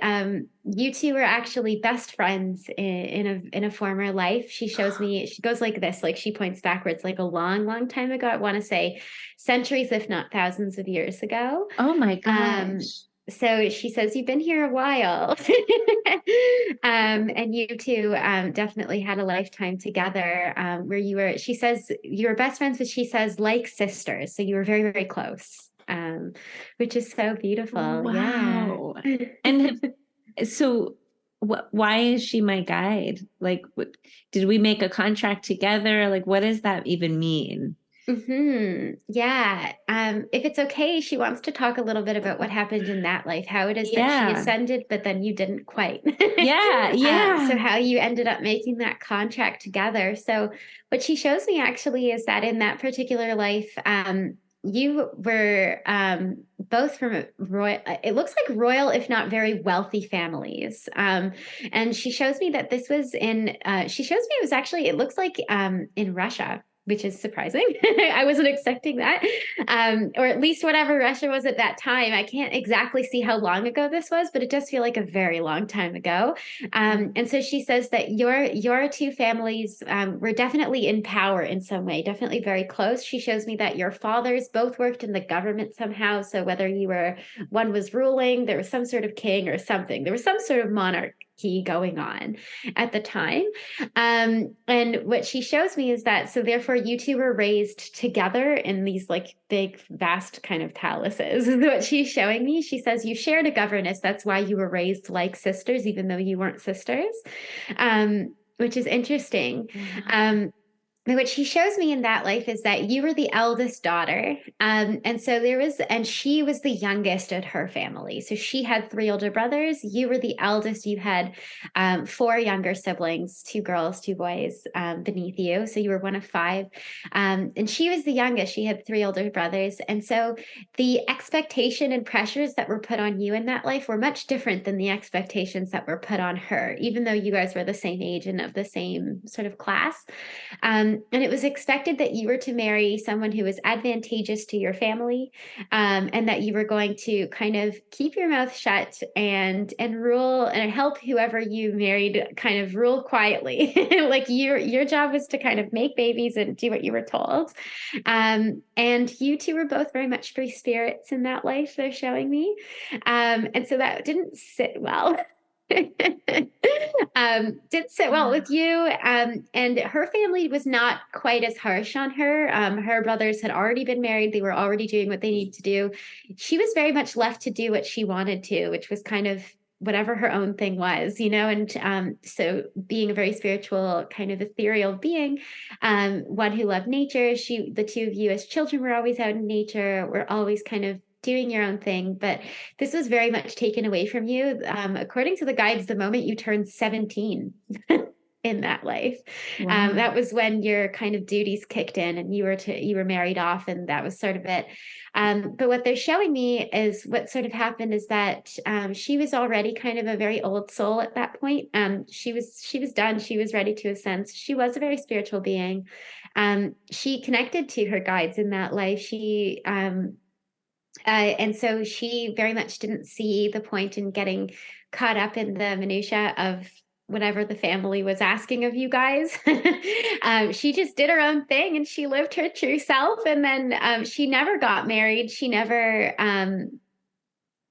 you two were actually best friends in a former life. She shows me, she goes like this, like she points backwards, like a long, long time ago. I want to say centuries, if not thousands of years ago. Oh my Um, gosh. so she says, you've been here a while. And you two definitely had a lifetime together where you were, she says, you were best friends, but she says, like sisters. So you were very, very close, which is so beautiful. Yeah. Wow. And so why is she my guide? Like did we make a contract together? Like what does that even mean? Yeah. If it's okay, she wants to talk a little bit about what happened in that life, how it is that she Yeah. ascended, but then you didn't quite. Yeah, So yeah. how you ended up making that contract together. So what she shows me actually is that in that particular life, you were both from royal, it looks like royal, if not very wealthy families. And she shows me that this was she shows me it was actually, it looks like in Russia, which is surprising. I wasn't expecting that. Or at least whatever Russia was at that time. I can't exactly see how long ago this was, but it does feel like a very long time ago. And so she says that your two families were definitely in power in some way, definitely very close. She shows me that your fathers both worked in the government somehow. So whether one was ruling, there was some sort of king or something, there was some sort of monarchy going on at the time. And what she shows me is that, so therefore you two were raised together in these like big, vast kind of palaces, is what she's showing me. She says you shared a governess. That's why you were raised like sisters, even though you weren't sisters, which is interesting. What she shows me in that life is that you were the eldest daughter. And so and she was the youngest of her family. So she had three older brothers. You were the eldest. You had four younger siblings, two girls, two boys beneath you. So you were one of five. And she was the youngest. She had three older brothers. And so the expectation and pressures that were put on you in that life were much different than the expectations that were put on her, even though you guys were the same age and of the same sort of class. And it was expected that you were to marry someone who was advantageous to your family, and that you were going to kind of keep your mouth shut and rule and help whoever you married kind of rule quietly. Like your job was to kind of make babies and do what you were told. And you two were both very much free spirits in that life, they're showing me. And so that didn't sit well. Did sit well with you. And her family was not quite as harsh on her. Her brothers had already been married. They were already doing what they needed to do. She was very much left to do what she wanted to, which was kind of whatever her own thing was, and so being a very spiritual kind of ethereal being, one who loved nature, the two of you as children were always out in nature, were always kind of doing your own thing, but this was very much taken away from you. According to the guides, the moment you turned 17 in that life, Wow. that was when your kind of duties kicked in and you were married off, and that was sort of it. But what they're showing me is what sort of happened is that she was already kind of a very old soul at that point. She was done. She was ready to ascend. She was a very spiritual being. She connected to her guides in that life. And so she very much didn't see the point in getting caught up in the minutia of whatever the family was asking of you guys. She just did her own thing and she lived her true self. And then she never got married. She never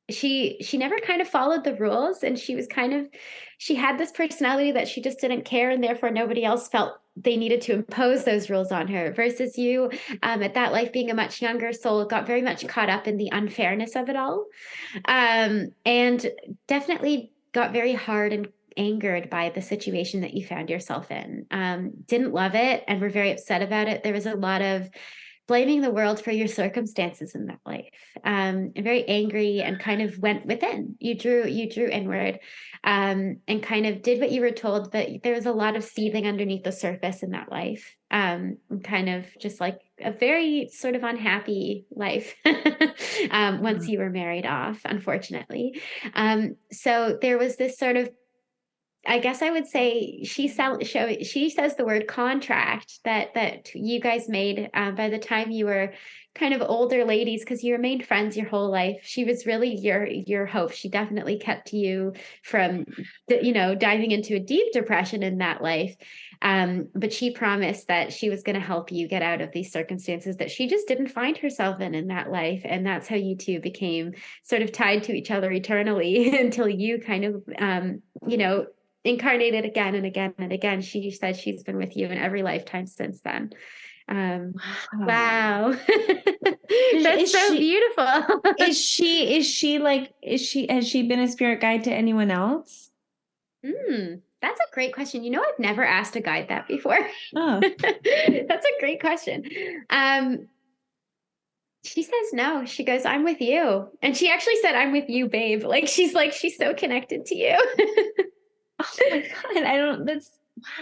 kind of followed the rules, and she had this personality that she just didn't care, and therefore nobody else felt they needed to impose those rules on her, versus you, at that life, being a much younger soul, got very much caught up in the unfairness of it all, and definitely got very hard and angered by the situation that you found yourself in. Didn't love it and were very upset about it. There was a lot of blaming the world for your circumstances in that life, and very angry, and kind of went within. You drew inward, and kind of did what you were told, but there was a lot of seething underneath the surface in that life, kind of just like a very sort of unhappy life, once you were married off, unfortunately. So there was this sort of, I guess I would say, she says the word contract that you guys made by the time you were kind of older ladies, because you remained friends your whole life. She was really your hope. She definitely kept you from diving into a deep depression in that life. But she promised that she was going to help you get out of these circumstances that she just didn't find herself in that life. And that's how you two became sort of tied to each other eternally until you kind of incarnated again and again and again. She said she's been with you in every lifetime since then. Wow. That's so beautiful. Has she been a spirit guide to anyone else? That's a great question. I've never asked a guide that before. Oh. That's a great question. She says no. She goes, "I'm with you." And she actually said, "I'm with you, babe." She's so connected to you. Oh my God.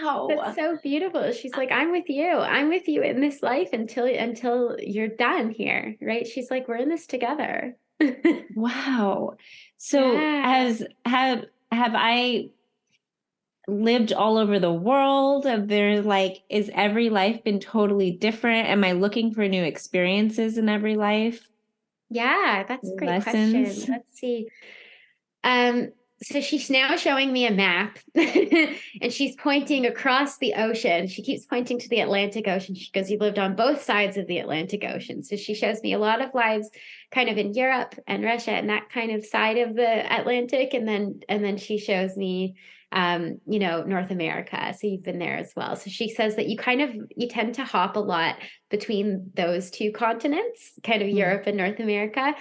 Wow. That's so beautiful. She's like, I'm with you. I'm with you in this life until you're done here, right? She's like, we're in this together. Wow. So Yeah. have I lived all over the world? Have there like, is every life been totally different? Am I looking for new experiences in every life? Yeah, that's a great question. Lessons? Let's see. Um, so she's now showing me a map and she's pointing across the ocean. She keeps pointing to the Atlantic Ocean. She goes, you've lived on both sides of the Atlantic Ocean. So she shows me a lot of lives kind of in Europe and Russia and that kind of side of the Atlantic. And then she shows me North America. So you've been there as well. So she says that you tend to hop a lot between those two continents, kind of Mm. Europe and North America.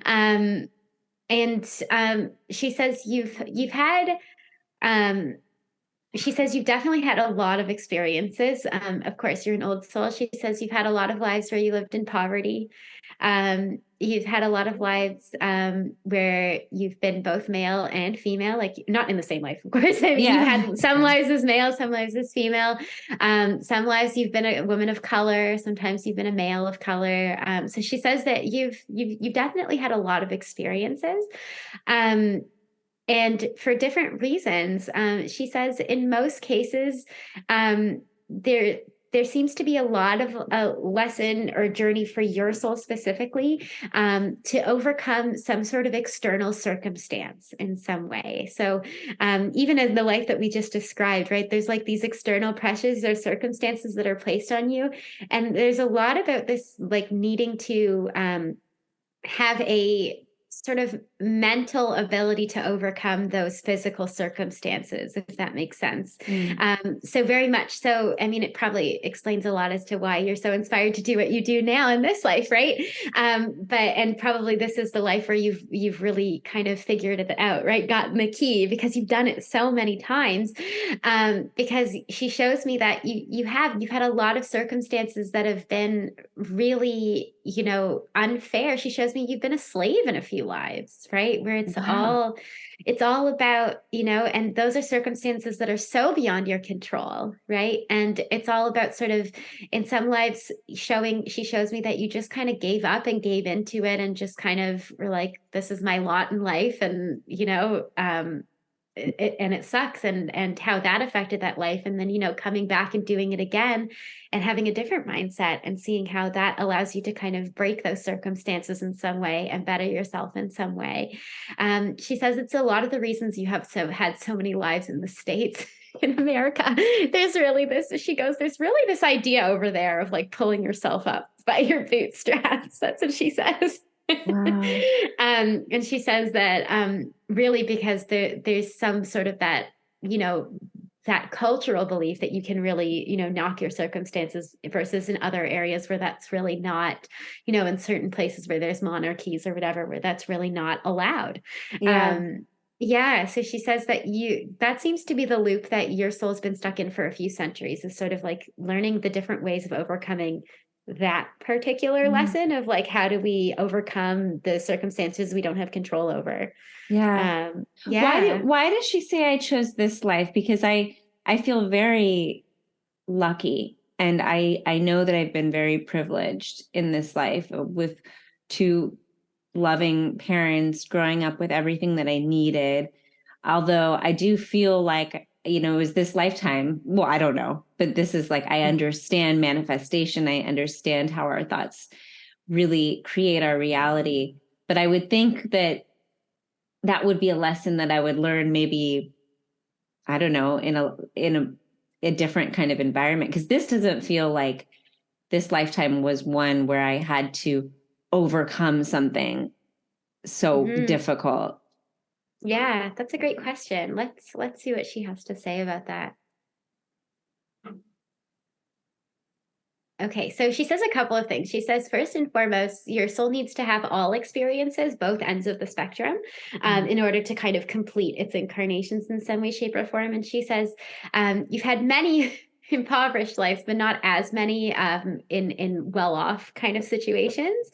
Um, and she says you've had um, she says you've definitely had a lot of experiences. Of course, you're an old soul. She says you've had a lot of lives where you lived in poverty. You've had a lot of lives where you've been both male and female, like not in the same life, of course. I mean, you've Yeah. had some lives as male, some lives as female. Some lives you've been a woman of color. Sometimes you've been a male of color. So she says that you've definitely had a lot of experiences. Um, and for different reasons. She says in most cases, there seems to be a lot of a lesson or journey for your soul specifically to overcome some sort of external circumstance in some way. So even in the life that we just described, right, there's like these external pressures or circumstances that are placed on you, and there's a lot about this like needing to have a sort of mental ability to overcome those physical circumstances, if that makes sense. Mm. So very much so. I mean, it probably explains a lot as to why you're so inspired to do what you do now in this life, right? And probably this is the life where you've really kind of figured it out, right? Gotten the key because you've done it so many times. Because she shows me that you've had a lot of circumstances that have been really, unfair. She shows me you've been a slave in a few lives, right? Where Wow. it's all about, and those are circumstances that are so beyond your control, right? And it's all about sort of in some lives she shows me that you just kind of gave up and gave into it and just kind of were like, this is my lot in life. And, it sucks and how that affected that life and then coming back and doing it again and having a different mindset and seeing how that allows you to kind of break those circumstances in some way and better yourself in some way. She says it's a lot of the reasons you have had so many lives in the States. In America, there's really this idea over there of like pulling yourself up by your bootstraps. That's what she says. Wow. And she says that really because there's some sort of that, that cultural belief that you can really, knock your circumstances versus in other areas where that's really not, in certain places where there's monarchies or whatever, where that's really not allowed. Yeah. Um, yeah, so she says that seems to be the loop that your soul's been stuck in for a few centuries, is sort of like learning the different ways of overcoming that particular Mm. lesson of like how do we overcome the circumstances we don't have control over. Yeah. Yeah. Why does she say I chose this life? Because I feel very lucky and I know that I've been very privileged in this life with two loving parents, growing up with everything that I needed. Although I do feel like, is this lifetime? Well, I don't know, but this is like, I understand manifestation. I understand how our thoughts really create our reality. But I would think that that would be a lesson that I would learn maybe, I don't know, a different kind of environment. Because this doesn't feel like this lifetime was one where I had to overcome something so Hmm. difficult. Yeah, that's a great question. Let's see what she has to say about that. Okay, so she says a couple of things. She says, first and foremost, your soul needs to have all experiences, both ends of the spectrum, in order to kind of complete its incarnations in some way, shape, or form. And she says, you've had many. impoverished lives, but not as many in well-off kind of situations.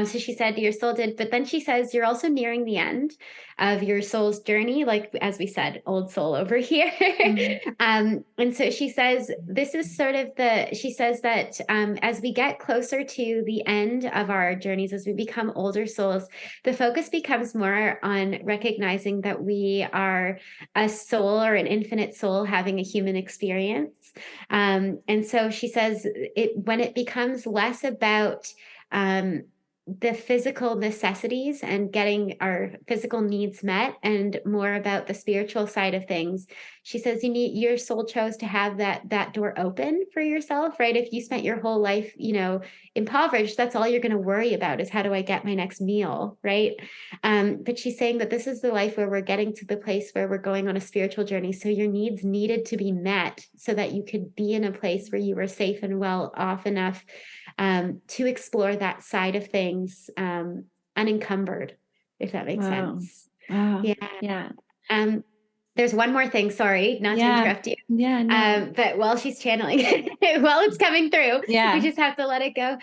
So she said your soul did, but then she says you're also nearing the end of your soul's journey, like as we said, old soul over here. Mm. And so she says this is sort of she says that as we get closer to the end of our journeys, as we become older souls, the focus becomes more on recognizing that we are a soul or an infinite soul having a human experience. And so she says when it becomes less about the physical necessities and getting our physical needs met and more about the spiritual side of things, she says your soul chose to have that door open for yourself, right? If you spent your whole life, impoverished, that's all you're going to worry about is how do I get my next meal, right? But she's saying that this is the life where we're getting to the place where we're going on a spiritual journey. So your needs needed to be met so that you could be in a place where you were safe and well off enough to explore that side of things unencumbered, if that makes Wow. sense. Wow. Yeah. Yeah. There's one more thing, sorry, not to Yeah. interrupt you. Yeah. No. But while she's channeling, while it's coming through, we Yeah. just have to let it go.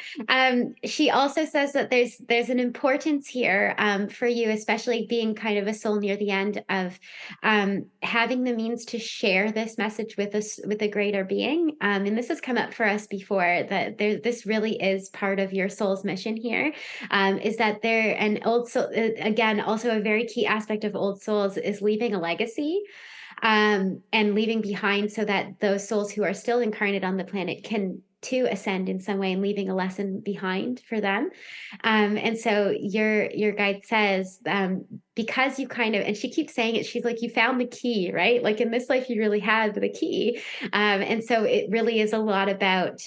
She also says that there's an importance here for you, especially being kind of a soul near the end of having the means to share this message with us, with a greater being. And this has come up for us before, that this really is part of your soul's mission here, is that there, and also, again, also a very key aspect of old souls is leaving a legacy. And leaving behind so that those souls who are still incarnate on the planet can too ascend in some way and leaving a lesson behind for them. And so your guide says, because you kind of, and she keeps saying it, she's like, you found the key, right? Like in this life, you really had the key. And so it really is a lot about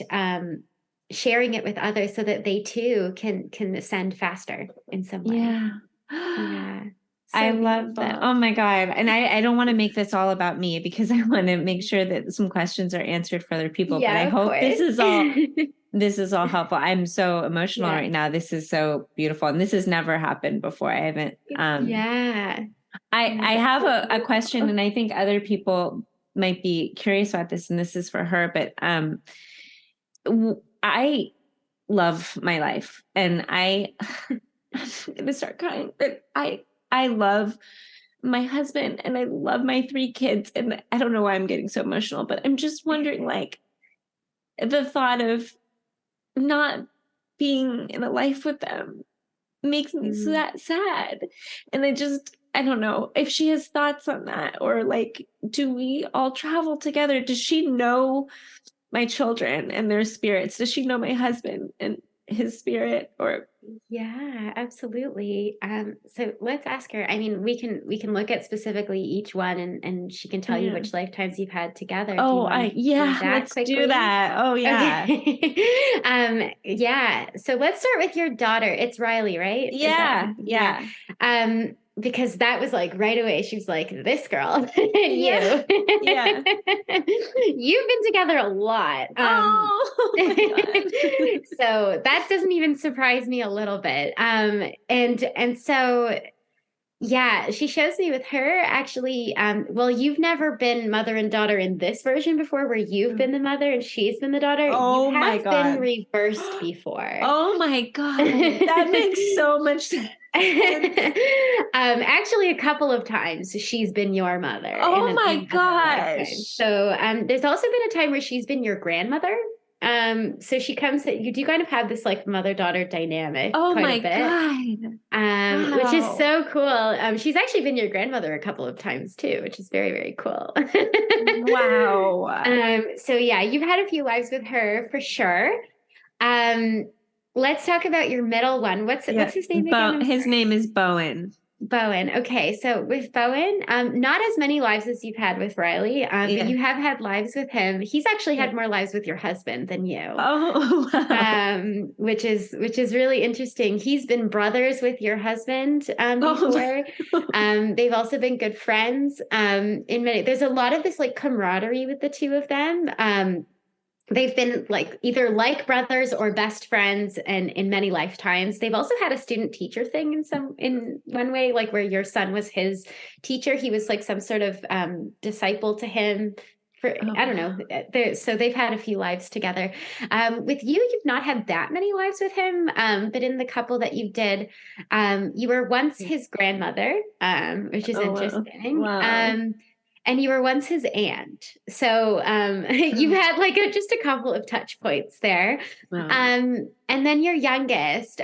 sharing it with others so that they too can ascend faster in some way. Yeah. Yeah. I So love that. beautiful. Oh my God. And I don't want to make this all about me because I want to make sure that some questions are answered for other people, but I Yeah, of hope course. this is all helpful. I'm so emotional Yeah. right now. This is so beautiful. And this has never happened before. I haven't, Yeah. I That's have so a question, beautiful. and I think other people might be curious about this, and this is for her, but I love my life, and I'm gonna start crying, but I love my husband and I love my 3 kids, and I don't know why I'm getting so emotional, but I'm just wondering, like, the thought of not being in a life with them makes me Mm. sad. And I don't know if she has thoughts on that, or like, do we all travel together? Does she know my children and their spirits? Does she know my husband and his spirit? Or Yeah, absolutely. So let's ask her. I mean, we can look at specifically each one and she can tell you yeah. which lifetimes you've had together. Do you Oh, want to do yeah, that let's do quickly? that. Oh yeah. Okay. Yeah. So let's start with your daughter. It's Riley, right? Is that Yeah. yeah. Yeah. Because that was like right away. She was like, this girl and Yeah. you. Yeah. You've been together a lot. Oh my God. So that doesn't even surprise me a little bit. And so yeah, she shows me with her actually. Well, you've never been mother and daughter in this version before, where you've been the mother and she's been the daughter. You Oh my have been God. reversed before. Oh my God. That makes so much sense. Actually, a couple of times she's been your mother Oh my in other lifetimes. gosh. So there's also been a time where she's been your grandmother. So she comes. You do kind of have this like mother-daughter dynamic Oh quite a my bit, God. which is Wow. so cool. She's actually been your grandmother a couple of times too, which is very, very cool. Wow. So yeah, you've had a few lives with her for sure. Um, let's talk about your middle one. Yeah. What's his name again? I'm His sorry. name is Bowen. Bowen. Okay, so with Bowen, not as many lives as you've had with Riley, but Yeah. you have had lives with him. He's actually Yeah. had more lives with your husband than you, Oh, wow. which is really interesting. He's been brothers with your husband before. Oh, They've also been good friends. There's a lot of this like camaraderie with the two of them. They've been like either like brothers or best friends and in many lifetimes. They've also had a student teacher thing in one way, like where your son was his teacher. He was like some sort of disciple to him for, Oh, I don't wow. know. So they've had a few lives together. With you, you've not had that many lives with him, but in the couple that you did, you were once his grandmother, which is Oh, wow. interesting. Wow. And you were once his aunt. So you've Oh, had like just a couple of touch points there. wow. And then your youngest,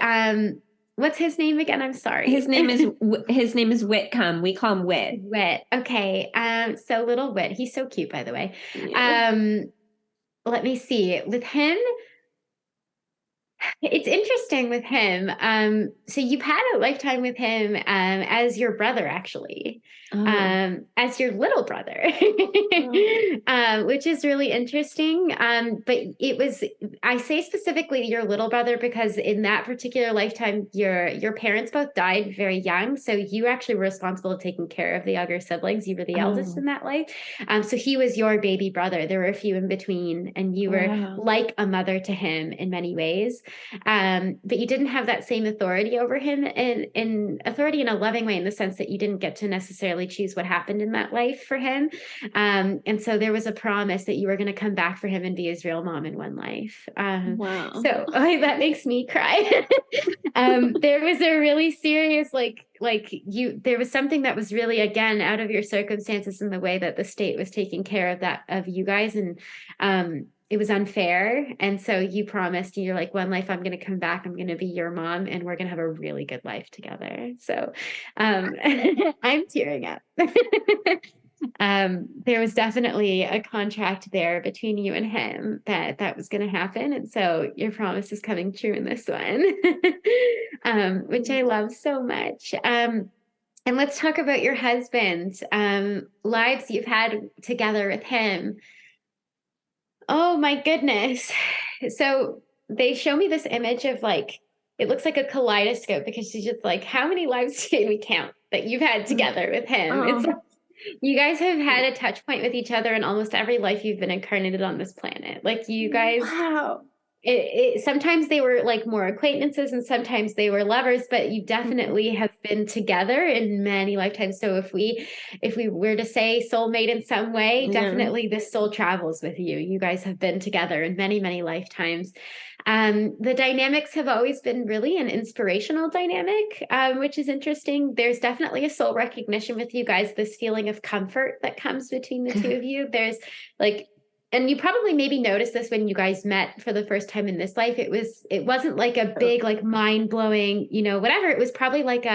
what's his name again? I'm His sorry. name is his name is Whitcomb. We call him Whit. Wit. Okay. So little Wit. He's so cute, by the way. Yeah. Um, let me see. With him, it's interesting with him. So you've had a lifetime with him as your brother, actually, Oh. as your little brother, Oh. which is really interesting. But it was, I say specifically your little brother because in that particular lifetime, your parents both died very young. So you actually were responsible for taking care of the younger siblings. You were the eldest Oh. in that life. So he was your baby brother. There were a few in between, and you were Wow. like a mother to him in many ways. But you didn't have that same authority over him in authority in a loving way, in the sense that you didn't get to necessarily choose what happened in that life for him. And so there was a promise that you were going to come back for him and be his real mom in one life. Wow. So that makes me cry. There was a really serious, there was something that was really, again, out of your circumstances in the way that the state was taking care of that, of you guys. And it was unfair. And so you promised, you're like, one life I'm going to come back, I'm going to be your mom, and we're going to have a really good life together. So I'm tearing up. There was definitely a contract there between you and him that was going to happen. And so your promise is coming true in this one, which I love so much. And let's talk about your husband, lives you've had together with him. Oh my goodness. So they show me this image of like, it looks like a kaleidoscope because she's just like, how many lives can we count that you've had together with him? It's Oh. like you guys have had a touch point with each other in almost every life you've been incarnated on this planet. Like you guys, Wow. sometimes they were like more acquaintances and sometimes they were lovers, but you Mhm. definitely have been together in many lifetimes. So if we were to say soulmate in some way, Yeah. definitely this soul travels with you. You guys have been together in many, many lifetimes. The dynamics have always been really an inspirational dynamic, which is interesting. There's definitely a soul recognition with you guys, this feeling of comfort that comes between the two of you. There's like, and you probably maybe noticed this when you guys met for the first time in this life. It wasn't like a big, like mind blowing, whatever. It was probably like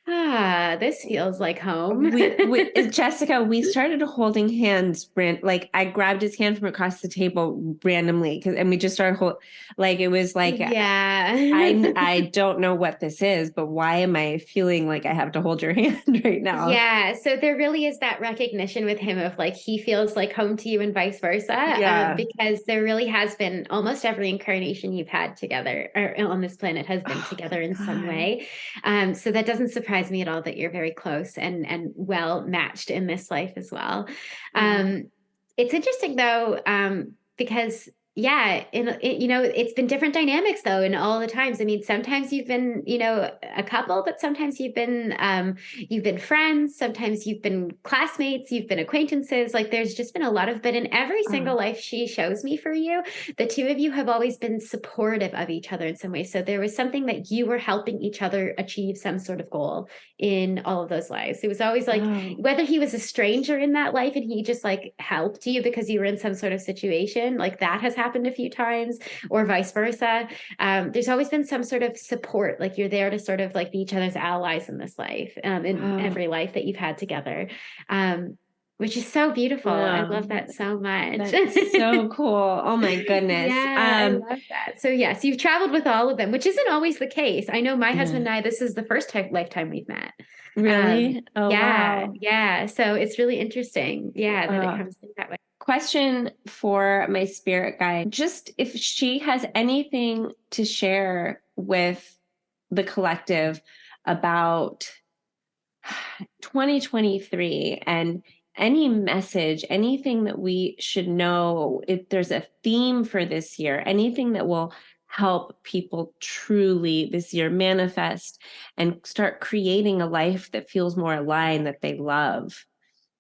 this feels like home. We Jessica, we started holding hands, like I grabbed his hand from across the table randomly and we just started like it was like Yeah. I don't know what this is, but why am I feeling like I have to hold your hand right now? Yeah, so there really is that recognition with him of like he feels like home to you and vice versa, Yeah. because there really has been almost every incarnation you've had together or on this planet has been Oh together my in some God. way. So that doesn't surprise me at all that you're very close and well matched in this life as well. Wow. Um, it's interesting though, because yeah, it's been different dynamics though in all the times. I mean, sometimes you've been, a couple, but sometimes you've been friends, sometimes you've been classmates, you've been acquaintances. Like there's just been a lot of, but in every single Oh, life she shows me for you, the two of you have always been supportive of each other in some way. So there was something that you were helping each other achieve some sort of goal in all of those lives. It was always like, oh, whether he was a stranger in that life and he just like helped you because you were in some sort of situation, like that has happened a few times, or vice versa. There's always been some sort of support, like you're there to sort of like be each other's allies in this life, in wow. every life that you've had together, which is so beautiful. I Wow. love that so much. That's so cool. Oh my goodness. Yeah, I love that. So yes, you've traveled with all of them, which isn't always the case. I know my Yeah. husband and I, this is the first lifetime we've met. Really? Oh, Yeah, wow. yeah. So it's really interesting. Yeah, that it Uh, comes through that way. Question for my spirit guide. Just if she has anything to share with the collective about 2023 and any message, anything that we should know, if there's a theme for this year, anything that will help people truly this year manifest and start creating a life that feels more aligned, that they love.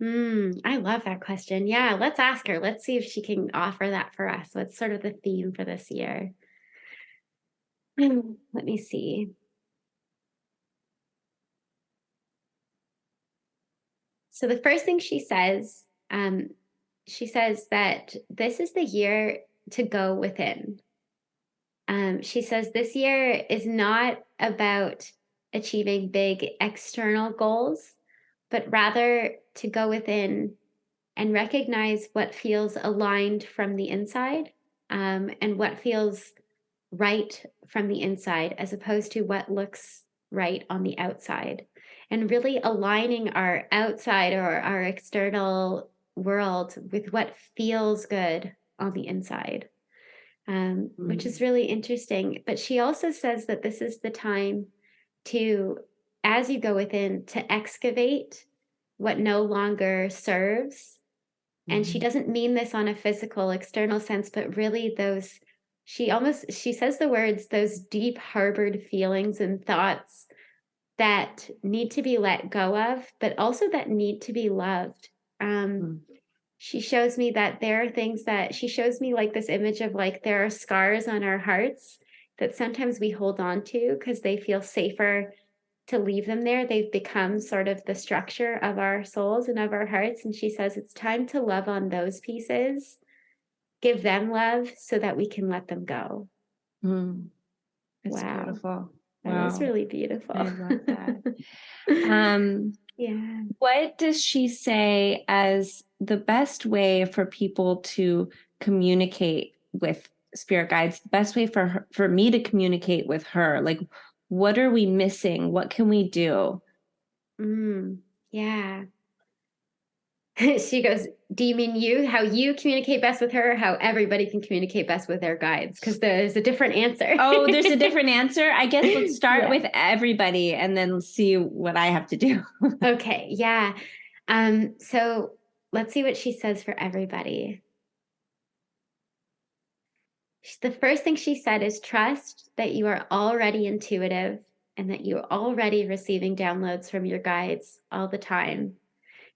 I love that question. Yeah, let's ask her. Let's see if she can offer that for us. What's sort of the theme for this year? Let me see. So the first thing she says that this is the year to go within. She says this year is not about achieving big external goals, but rather to go within and recognize what feels aligned from the inside, and what feels right from the inside, as opposed to what looks right on the outside. And really aligning our outside or our external world with what feels good on the inside, which is really interesting. But she also says that this is the time to, as you go within, to excavate what no longer serves. And she doesn't mean this on a physical, external sense, but really those, she says the words, those deep harbored feelings and thoughts that need to be let go of, but also that need to be loved. She shows me that there are things that she shows me, like this image of like there are scars on our hearts that sometimes we hold on to because they feel safer to leave them there. They've become sort of the structure of our souls and of our hearts. And she says it's time to love on those pieces, give them love so that we can let them go. It's Wow. beautiful. That is really beautiful. I love that. Yeah. What does she say as the best way for people to communicate with spirit guides? The best way for her, for me to communicate with her? Like, what are we missing? What can we do? Yeah. She goes, do you mean you, how you communicate best with her, or how everybody can communicate best with their guides? Because there's a different answer. Oh, there's a different answer. I guess let's start Yeah. with everybody and then see what I have to do. Okay, yeah. So let's see what she says for everybody. The first thing she said is trust that you are already intuitive and that you're already receiving downloads from your guides all the time.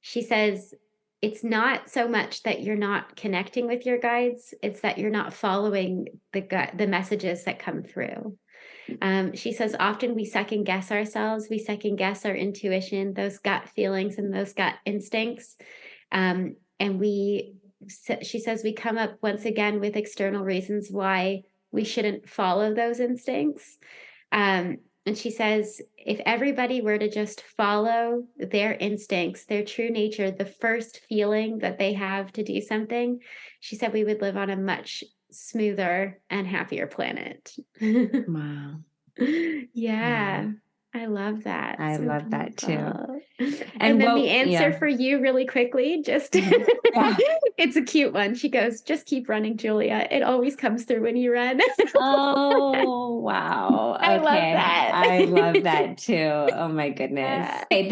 She says it's not so much that you're not connecting with your guides, it's that you're not following the messages that come through. She says often we second guess ourselves, we second guess our intuition, those gut feelings and those gut instincts. And she says we come up once again with external reasons why we shouldn't follow those instincts. And she says, if everybody were to just follow their instincts, their true nature, the first feeling that they have to do something, she said we would live on a much smoother and happier planet. Wow. Yeah. I love that. I So love that too. beautiful. And then what, the answer for you really quickly, just Yeah. it's a cute one. She goes, just keep running, Julia. It always comes through when you run. Oh, wow. I love Okay. that. I love that too. Oh my goodness. Yeah. Okay,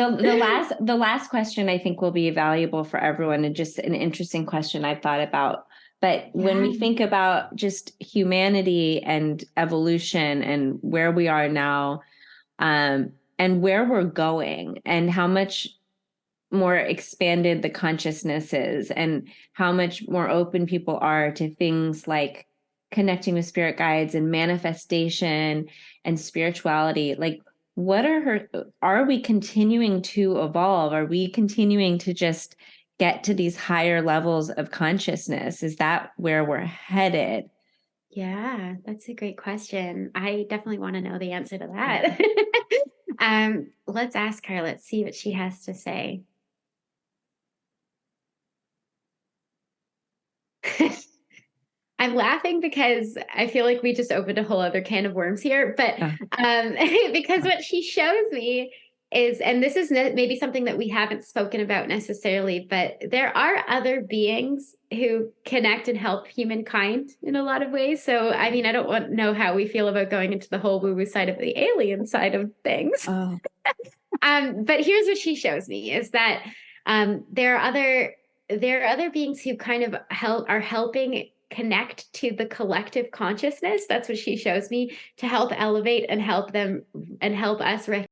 the last question I think will be valuable for everyone and just an interesting question I've thought about. But when we think about just humanity and evolution and where we are now, and where we're going and how much more expanded the consciousness is and how much more open people are to things like connecting with spirit guides and manifestation and spirituality. Like, what are we continuing to evolve? Are we continuing to just get to these higher levels of consciousness? Is that where we're headed? Yeah, that's a great question. I definitely want to know the answer to that. Let's ask her. Let's see what she has to say. I'm laughing because I feel like we just opened a whole other can of worms here, but because what she shows me is, and this is maybe something that we haven't spoken about necessarily, but there are other beings who connect and help humankind in a lot of ways. So, I mean, I don't want to know how we feel about going into the whole woo-woo side of the alien side of things. Oh. But here's what she shows me is that there are other beings who kind of are helping connect to the collective consciousness. That's what she shows me, to help elevate and help them and help us